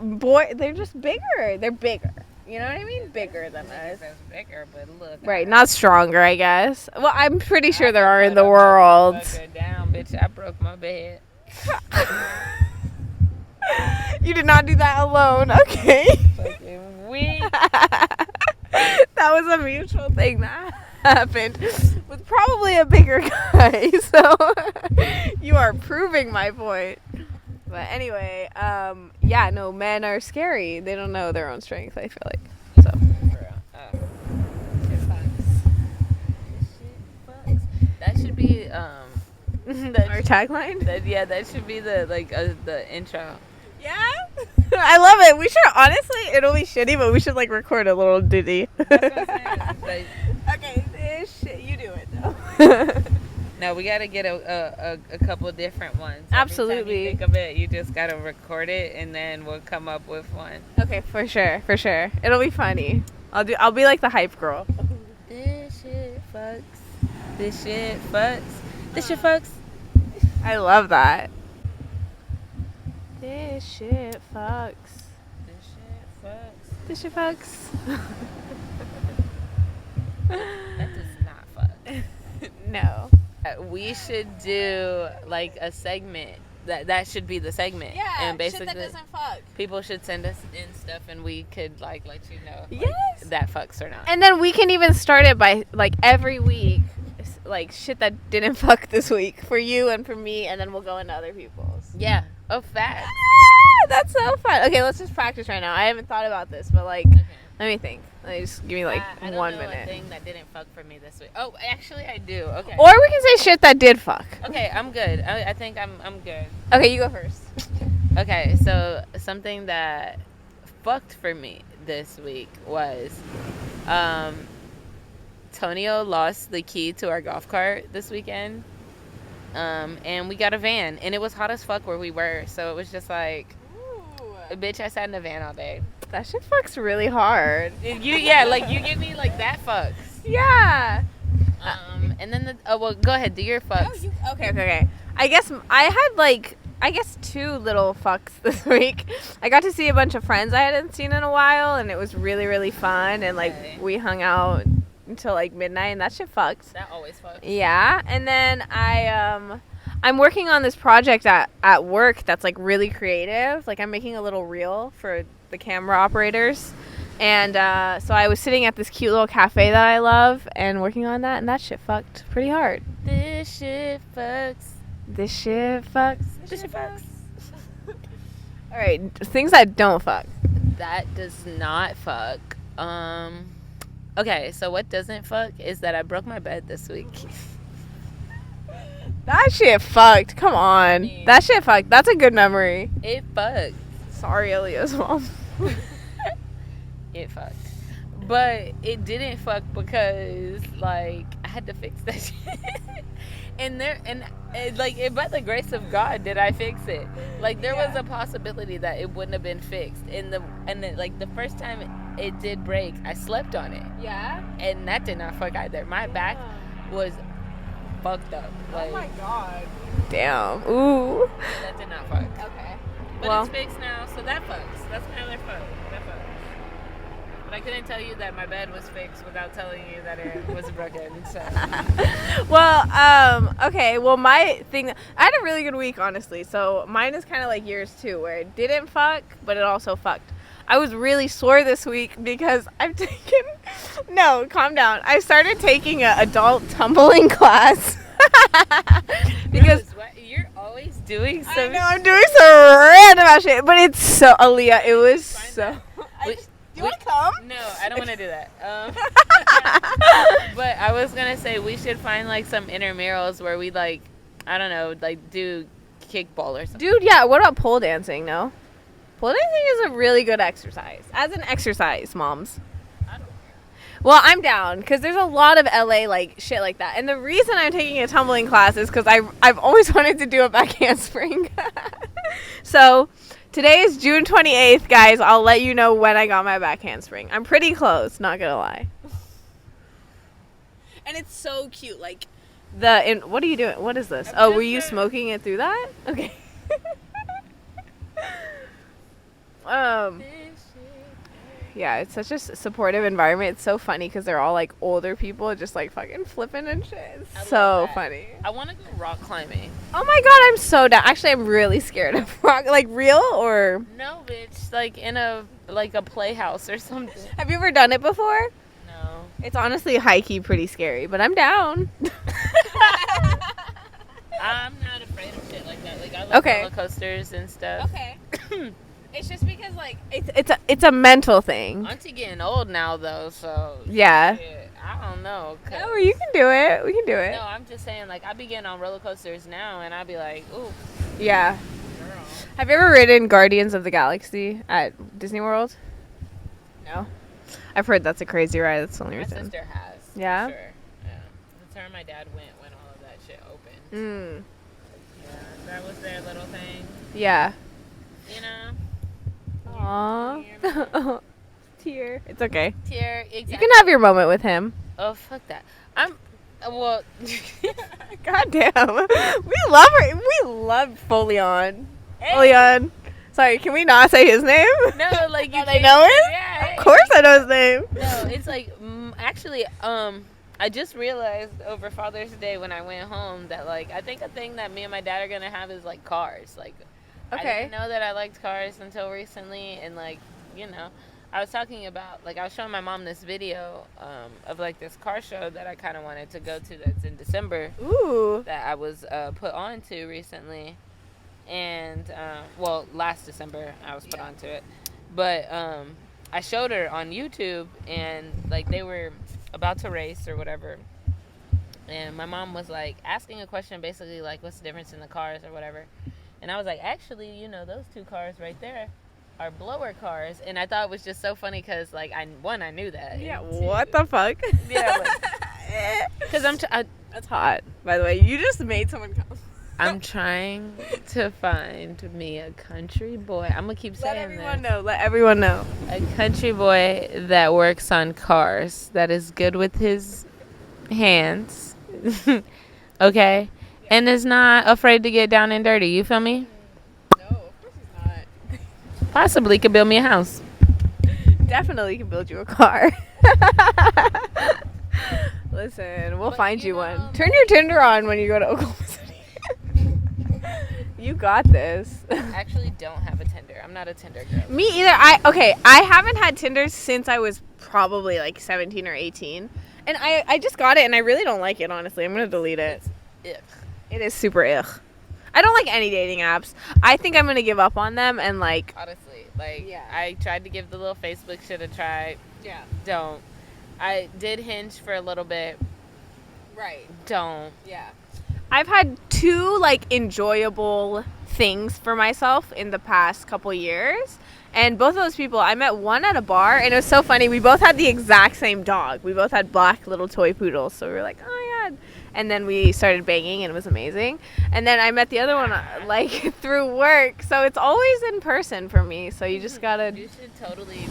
they're just bigger. They're bigger. You know what I mean? Bigger than us. That's bigger, but look. Right, not stronger, I guess. Well, I'm pretty sure there are in the world. Down, bitch. I broke my bed. You did not do that alone. Okay. Fucking weak. That was a mutual thing that happened with probably a bigger guy. So you are proving my point. But anyway, yeah, no, men are scary. They don't know their own strength, I feel like. So. That should be our tagline? That should be the intro. Yeah? I love it. We should, honestly, it'll be shitty, but we should like record a little ditty. That's what I'm saying. Okay, this shit, you do it though. No, we gotta get a couple different ones. Absolutely. Every time you think of it, you just gotta record it, and then we'll come up with one. Okay, for sure. It'll be funny. I'll be like the hype girl. This shit fucks. This shit fucks. This shit fucks. I love that. This shit fucks. This shit fucks. This shit fucks. That does not fuck. No. We should do like a segment. That should be the segment. Yeah, and basically, shit that doesn't fuck. People should send us in stuff, and we could like let you know yes. that fucks or not. And then we can even start it by like every week, like shit that didn't fuck this week for you and for me, and then we'll go into other people's. Yeah. Oh, facts. That's so fun. Okay, let's just practice right now. I haven't thought about this, but like, let me think. Just give me like I don't 1 know minute. A thing that didn't fuck for me this week. Oh, actually, I do. Okay. Or we can say shit that did fuck. Okay, I'm good. I think I'm good. Okay, you go first. Okay, so something that fucked for me this week was, Tonio lost the key to our golf cart this weekend. And we got a van, and it was hot as fuck where we were, so it was just like, bitch, I sat in a van all day. That shit fucks really hard. You give me like that fucks. Yeah. And then well, go ahead, do your fucks. Okay. I guess I had 2 little fucks this week. I got to see a bunch of friends I hadn't seen in a while, and it was really, really fun, and like we hung out until like midnight, and that shit fucks. That always fucks. Yeah, and then I'm working on this project at work that's like really creative. Like I'm making a little reel for the camera operators, and so I was sitting at this cute little cafe that I love and working on that, and that shit fucked pretty hard. This shit fucks. This shit fucks. This shit fucks. All right, things that don't fuck. That does not fuck. Okay, so what doesn't fuck is that I broke my bed this week. That shit fucked. Come on. That shit fucked. That's a good memory. It fucked. Sorry, Aaliyah's mom. It fucked. But it didn't fuck because, like, I had to fix that shit. By the grace of God did I fix it. Like, there was a possibility that it wouldn't have been fixed. And the first time it did break, I slept on it. Yeah? And that did not fuck either. My back was fucked up. Like, oh my God. Damn. Ooh. That did not fuck. Okay. But it's fixed now, so that fucks. That's my other fuck. That fucks. But I couldn't tell you that my bed was fixed without telling you that it was broken. So. Well, okay. Well, my thing, I had a really good week, honestly. So mine is kind of like yours too, where it didn't fuck, but it also fucked. I was really sore this week because I've taken. No, calm down. I started taking an adult tumbling class. Because you're always doing some. I know I'm doing some random ass shit, but it's so Aaliyah. It was so. Do you want to come? No, I don't want to do that. But I was gonna say we should find like some intramurals where we like, I don't know, like do kickball or something. Dude, yeah. What about pole dancing? No, pole dancing is a really good exercise. As an exercise, moms. I don't care. Well, I'm down because there's a lot of LA like shit like that, and the reason I'm taking a tumbling class is because I've always wanted to do a back handspring. So. Today is June 28th, guys. I'll let you know when I got my back handspring. I'm pretty close, not gonna lie. And it's so cute. Like, what are you doing? What is this? Oh, were you smoking it through that? Okay. Yeah, it's such a supportive environment. It's so funny because they're all like older people just like fucking flipping and shit. It's so funny. I want to go rock climbing. Oh my god, I'm so down. Actually, I'm really scared of rock. Like real or? No, bitch. Like in a playhouse or something. Have you ever done it before? No. It's honestly high key pretty scary, but I'm down. I'm not afraid of shit like that. Like I love roller coasters and stuff. Okay. It's just because like it's a mental thing. Auntie getting old now though, so yeah. Shit, I don't know. No, you can do it. We can do it. No, I'm just saying like I be getting on roller coasters now, and I be like, ooh. Yeah. Girl. Have you ever ridden Guardians of the Galaxy at Disney World? No. I've heard that's a crazy ride. That's the only reason. My sister has. Yeah. For sure. Yeah. The time my dad went when all of that shit opened. Mm. Yeah, that was their little thing. Yeah. You know. Aww. Tear. It's okay. Tear. Exactly. You can have your moment with him. Oh fuck that. I'm. Well. God damn. We love her. We love Folion. Hey. Folion. Sorry, can we not say his name? No, like you. I know him. Yeah. Of course, I know his name. No, it's like actually. I just realized over Father's Day when I went home that like I think a thing that me and my dad are gonna have is like cars. Like. Okay. I didn't know that I liked cars until recently, and like, you know, I was talking about, like, I was showing my mom this video of like this car show that I kind of wanted to go to that's in December. Ooh. That I was put on to recently, and well, last December I was put onto it, but I showed her on YouTube, and like they were about to race or whatever, and my mom was like asking a question, basically like, what's the difference in the cars or whatever. And I was like, actually, you know, those two cars right there are blower cars. And I thought it was just so funny because, like, I knew that. Yeah, what the fuck? Yeah, because that's hot, by the way. You just made someone come. I'm trying to find me a country boy. I'm going to keep saying Let everyone know. A country boy that works on cars, that is good with his hands. Okay? And is not afraid to get down and dirty. You feel me? No, of course he's not. Possibly could build me a house. Definitely can build you a car. Listen, we'll find you one. Turn your Tinder on when you go to Oklahoma City. You got this. I actually don't have a Tinder. I'm not a Tinder girl. Me either. I haven't had Tinder since I was probably like 17 or 18. And I just got it and I really don't like it, honestly. I'm going to delete it. It's It is super ugh. I don't like any dating apps. I think I'm going to give up on them and like... Honestly, like, yeah. I tried to give the little Facebook shit a try. Yeah. Don't. I did Hinge for a little bit. Right. Don't. Yeah. I've had two, like, enjoyable things for myself in the past couple years. And both of those people, I met one at a bar, and it was so funny. We both had the exact same dog. We both had black little toy poodles. So we were like, oh, my God. And then we started banging, and it was amazing. And then I met the other one, like, through work. So it's always in person for me. So you just got to... You should totally,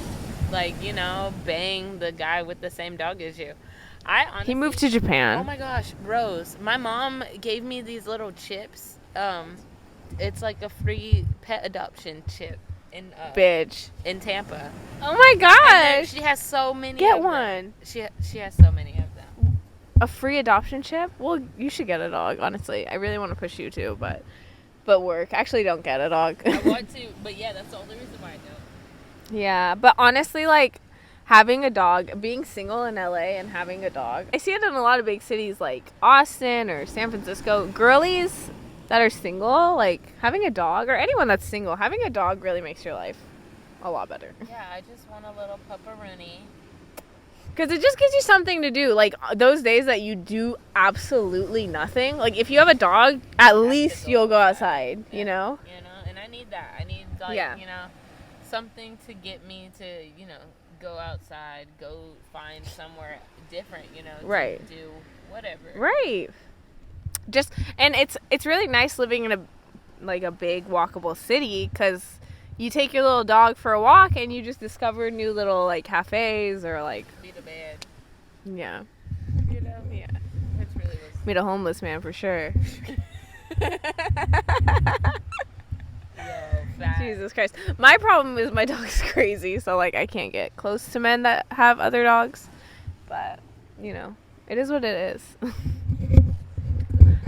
like, you know, bang the guy with the same dog as you. Honestly, he moved to Japan. Oh, my gosh. Rose, my mom gave me these little chips. It's like a free pet adoption chip. Bitch. In Tampa. Oh my gosh. She has so many. Get one. She has so many of them. A free adoption chip? Well, you should get a dog, honestly. I really want to push you to, but work. Actually, don't get a dog. I want to, but yeah, that's the only reason why I don't. Yeah, but honestly, like, having a dog, being single in LA and having a dog, I see it in a lot of big cities like Austin or San Francisco. Girlies that are single, like, having a dog, or anyone that's single, having a dog really makes your life a lot better. Yeah, I just want a little pupperoonie. Because it just gives you something to do. Like, those days that you do absolutely nothing. Like, if you have a dog, at least you'll go outside, yeah. you know? You know, and I need that. I need, like, you know, something to get me to, you know, go outside, go find somewhere different, you know, to do whatever. Right. Just, and it's really nice living in a big walkable city, because you take your little dog for a walk and you just discover new little, like, cafes or, like... Meet a bed. Yeah. You know? Yeah. It's really was. Meet a homeless man for sure. Yo, bad. Jesus Christ. My problem is my dog's crazy, so like I can't get close to men that have other dogs. But, you know, it is what it is.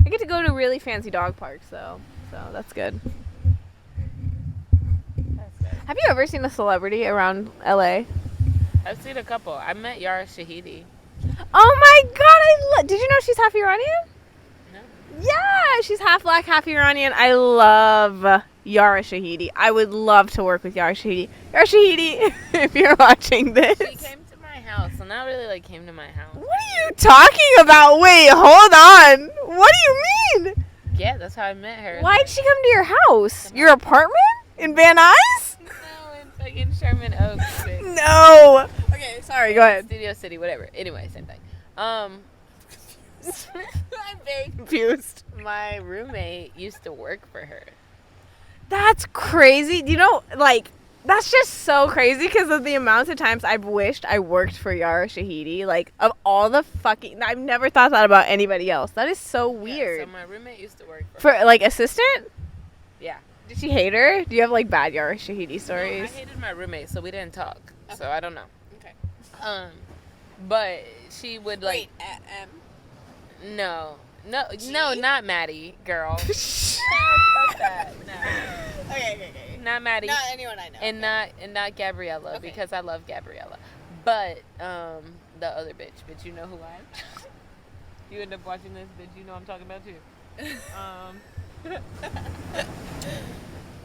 I get to go to really fancy dog parks though, so that's good. That's good. Have you ever seen a celebrity around LA? I've seen a couple. I met Yara Shahidi. Oh my god, did you know she's half Iranian? No. Yeah, she's half black, half Iranian. I love Yara Shahidi. I would love to work with Yara Shahidi. Yara Shahidi, if you're watching this. She came to my house, so not really like came to my house. What are you talking about? Wait, hold on. What do you mean? Yeah, that's how I met her. Why'd she come to your house? Your apartment? In Van Nuys? No, in fucking Sherman Oaks. Bitch. No. Okay, sorry, go ahead. Studio City, whatever. Anyway, same thing. I'm very confused. My roommate used to work for her. That's crazy. You know, like, that's just so crazy because of the amounts of times I've wished I worked for Yara Shahidi. Like, of all the fucking... I've never thought that about anybody else. That is so weird. Yeah, so my roommate used to work for her. For, like, assistant? Yeah. Did she hate her? Do you have, like, bad Yara Shahidi stories? No, I hated my roommate, so we didn't talk. Okay. So I don't know. Okay. But she would, like... Wait, No, not Maddie, girl. Fuck that. No. Okay. Not Maddie. Not anyone I know. And not Gabriella, Okay. because I love Gabriella. But the other bitch, you know who I am. You end up watching this, bitch. You know I'm talking about too.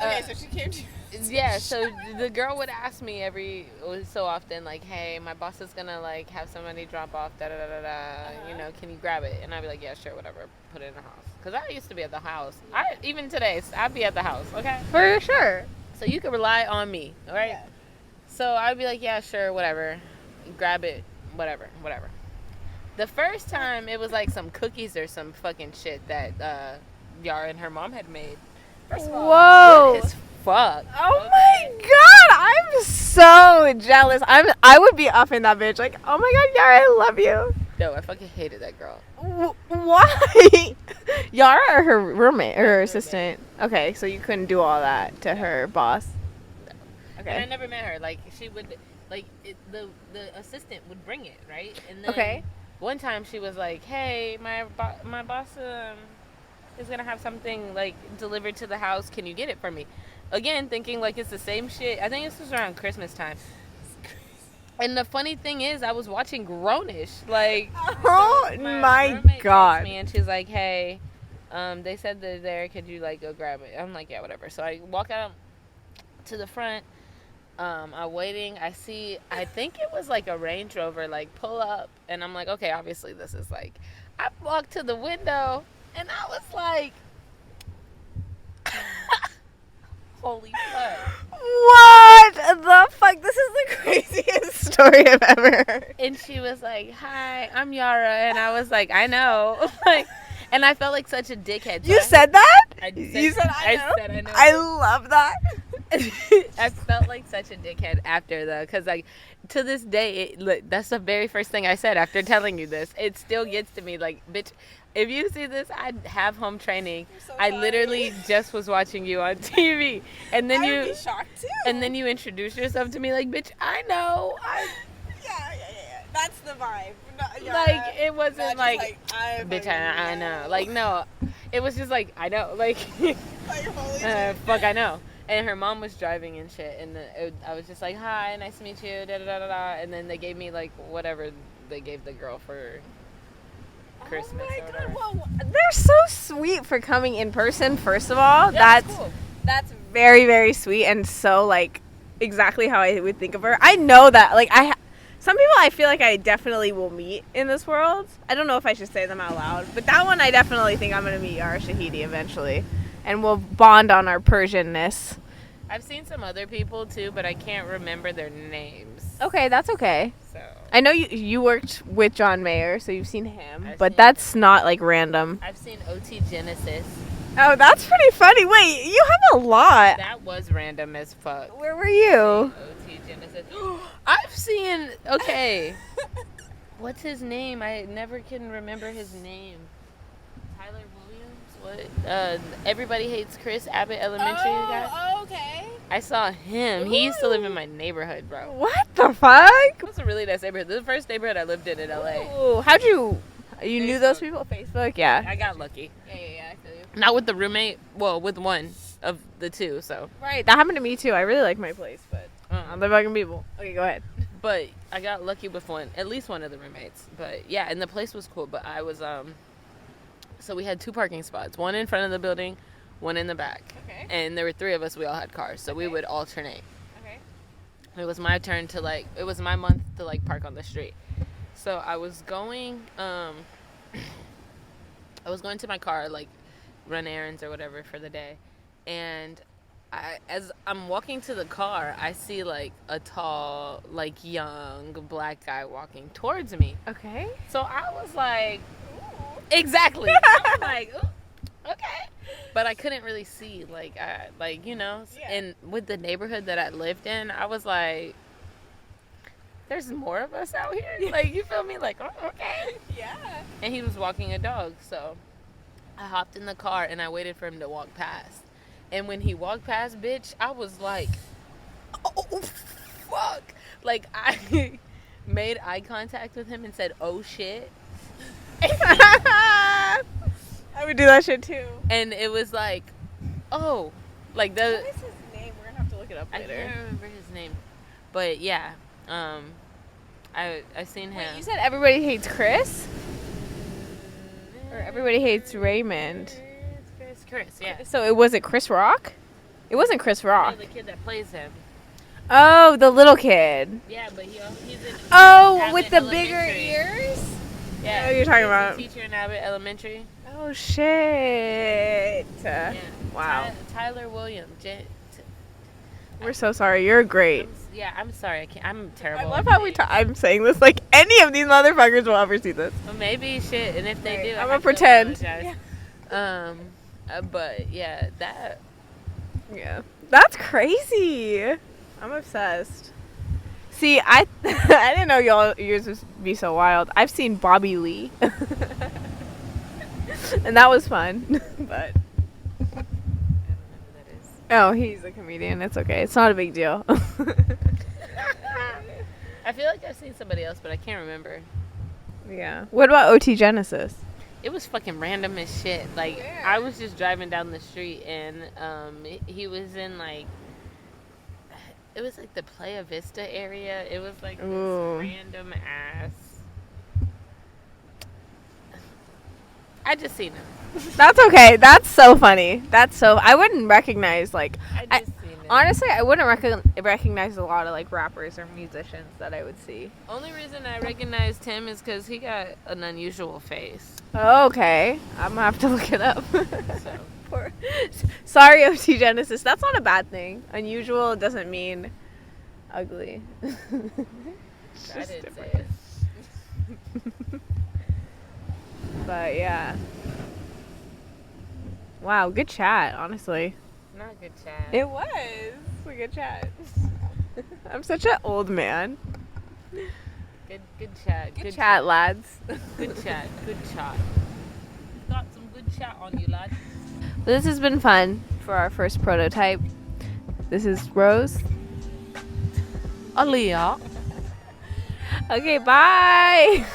Okay, so she came to... Yeah, so the girl would ask me every so often, like, hey, my boss is gonna, like, have somebody drop off, you know, can you grab it? And I'd be like, yeah, sure, whatever, put it in the house. Because I used to be at the house. Even today, I'd be at the house, okay? For sure. So you can rely on me, all right? Yeah. So I'd be like, yeah, sure, whatever, grab it, whatever. The first time, it was, like, some cookies or some fucking shit that Yara and her mom had made. First of all, whoa. good as fuck. Oh my god, I'm so jealous. I would be up in that bitch. Like, oh my god, Yara, I love you. No, I fucking hated that girl. Why? Yara or her roommate or her assistant? Okay, so you couldn't do all that to her boss. No. Okay. And I never met her. Like, she would, like, the assistant would bring it, right? And then Okay. one time she was like, hey, my boss is gonna have something, like, delivered to the house. Can you get it for me? Again, thinking like it's the same shit. I think this was around Christmas time. And the funny thing is, I was watching Grownish. Like, oh so my roommate god. texts me and she's like, hey, they said they're there. Could you, like, go grab it? I'm like, yeah, whatever. So I walk out to the front. I'm waiting. I think it was like a Range Rover, like, pull up. And I'm like, okay, obviously this is like, I walked to the window and I was like, holy fuck. What the fuck? This is the craziest story I've ever heard. And she was like, hi, I'm Yara. And I was like, I know. Like, and I felt like such a dickhead. So You said that? you said I know. I said I know. I love that. I felt like such a dickhead after, though, because, like, to this day, that's the very first thing I said after telling you this. It still gets to me, like, bitch, if you see this, I have home training. So I sorry. literally just was watching you on TV, and then I would be shocked too. and then you introduce yourself to me like, bitch, I know. Yeah. That's the vibe. Like, it wasn't like bitch, I know. know. Like, no, it was just like, I know. Like, Like, holy shit. fuck, I know. And her mom was driving and shit, and I was just like, hi, nice to meet you, da-da-da-da-da. And then they gave me, like, whatever they gave the girl for Christmas Oh my or god, whatever. well, they're so sweet for coming in person, first of all. Yeah, that's cool. That's very, very sweet and so, like, exactly how I would think of her. I know that, like, some people I feel like I definitely will meet in this world. I don't know if I should say them out loud, but that one I definitely think I'm going to meet Yara Shahidi eventually. And we'll bond on our Persianness. I've seen some other people, too, but I can't remember their names. Okay, that's okay. So I know you worked with John Mayer, so you've seen him, I've but seen that's not, like, random. I've seen OT Genesis. Oh, that's pretty funny. Wait, you have a lot. That was random as fuck. Where were you? OT Genesis. I've seen, okay. What's his name? I never can remember his name. Tyler Williams? What? Everybody Hates Chris, Abbott Elementary guy. Oh, okay. I saw him. He used to live in my neighborhood, bro. What the fuck? It was a really nice neighborhood. This is the first neighborhood I lived in LA. Ooh, how'd you knew those people? Facebook? Yeah. I got lucky. Yeah, I feel you. Not with the roommate. Well, with one of the two, so. Right, that happened to me too. I really like my place, but not the fucking people. Okay, go ahead. But I got lucky with at least one of the roommates. But yeah, and the place was cool. But I was so we had 2 parking spots, one in front of the building, one in the back. Okay. And there were 3 of us. We all had cars, so we would alternate. Okay. It was my turn to it was my month to park on the street. So I was going I was going to my car, run errands or whatever for the day, and as I'm walking to the car, I see a tall, young black guy walking towards me. Okay. So I was like, ooh. Exactly. I was like, ooh, okay. But I couldn't really see, Yeah. And with the neighborhood that I lived in, I was like, there's more of us out here. You feel me? Oh, okay. Yeah. And he was walking a dog, so I hopped in the car and I waited for him to walk past. And when he walked past, bitch, I was like, oh, fuck. I made eye contact with him and said, oh, shit. I would do that shit too. And it was oh. What is his name? We're gonna have to look it up later. I can't remember his name. But, yeah. I seen him. Wait, you said Everybody Hates Chris? Or Everybody Hates Raymond? It's Chris, yeah. So it wasn't Chris Rock? It wasn't Chris Rock. The kid that plays him. Oh, the little kid. Yeah, but he's in Oh, with the Abbott bigger Elementary. ears? Yeah. I know what you're talking He's about. a teacher in Abbott Elementary. Oh, shit. Yeah. Wow. Tyler Williams. We're so sorry. You're great. I'm sorry. I'm terrible. I love how I'm saying this like any of these motherfuckers will ever see this. Well, maybe shit, and if they Right. do, I'm I gonna have to pretend. apologize. Yeah. But yeah, that. Yeah. That's crazy. I'm obsessed. See, I I didn't know yours would be so wild. I've seen Bobby Lee. And that was fun. But oh, he's a comedian. It's okay. It's not a big deal. I feel like I've seen somebody else, but I can't remember. Yeah. What about OT Genesis? It was fucking random as shit. Where? I was just driving down the street and he was in it was the Playa Vista area. It was this Ooh. random ass. I just seen him. That's okay. That's so funny. I wouldn't recognize I just seen him. honestly, I wouldn't recognize a lot of rappers or musicians that I would see. Only reason I recognized him is because he got an unusual face. Oh, okay. I'm gonna have to look it up. So Sorry, OT Genesis. That's not a bad thing. Unusual doesn't mean ugly. It's I just didn't different. say it. But yeah. Wow, good chat, honestly. Not good chat. It was a good chat. I'm such an old man. Good chat. Good chat, lads. Good chat. Good chat. Got some good chat on you, lad. This has been fun for our first prototype. This is Rose. Aaliyah. Okay, bye.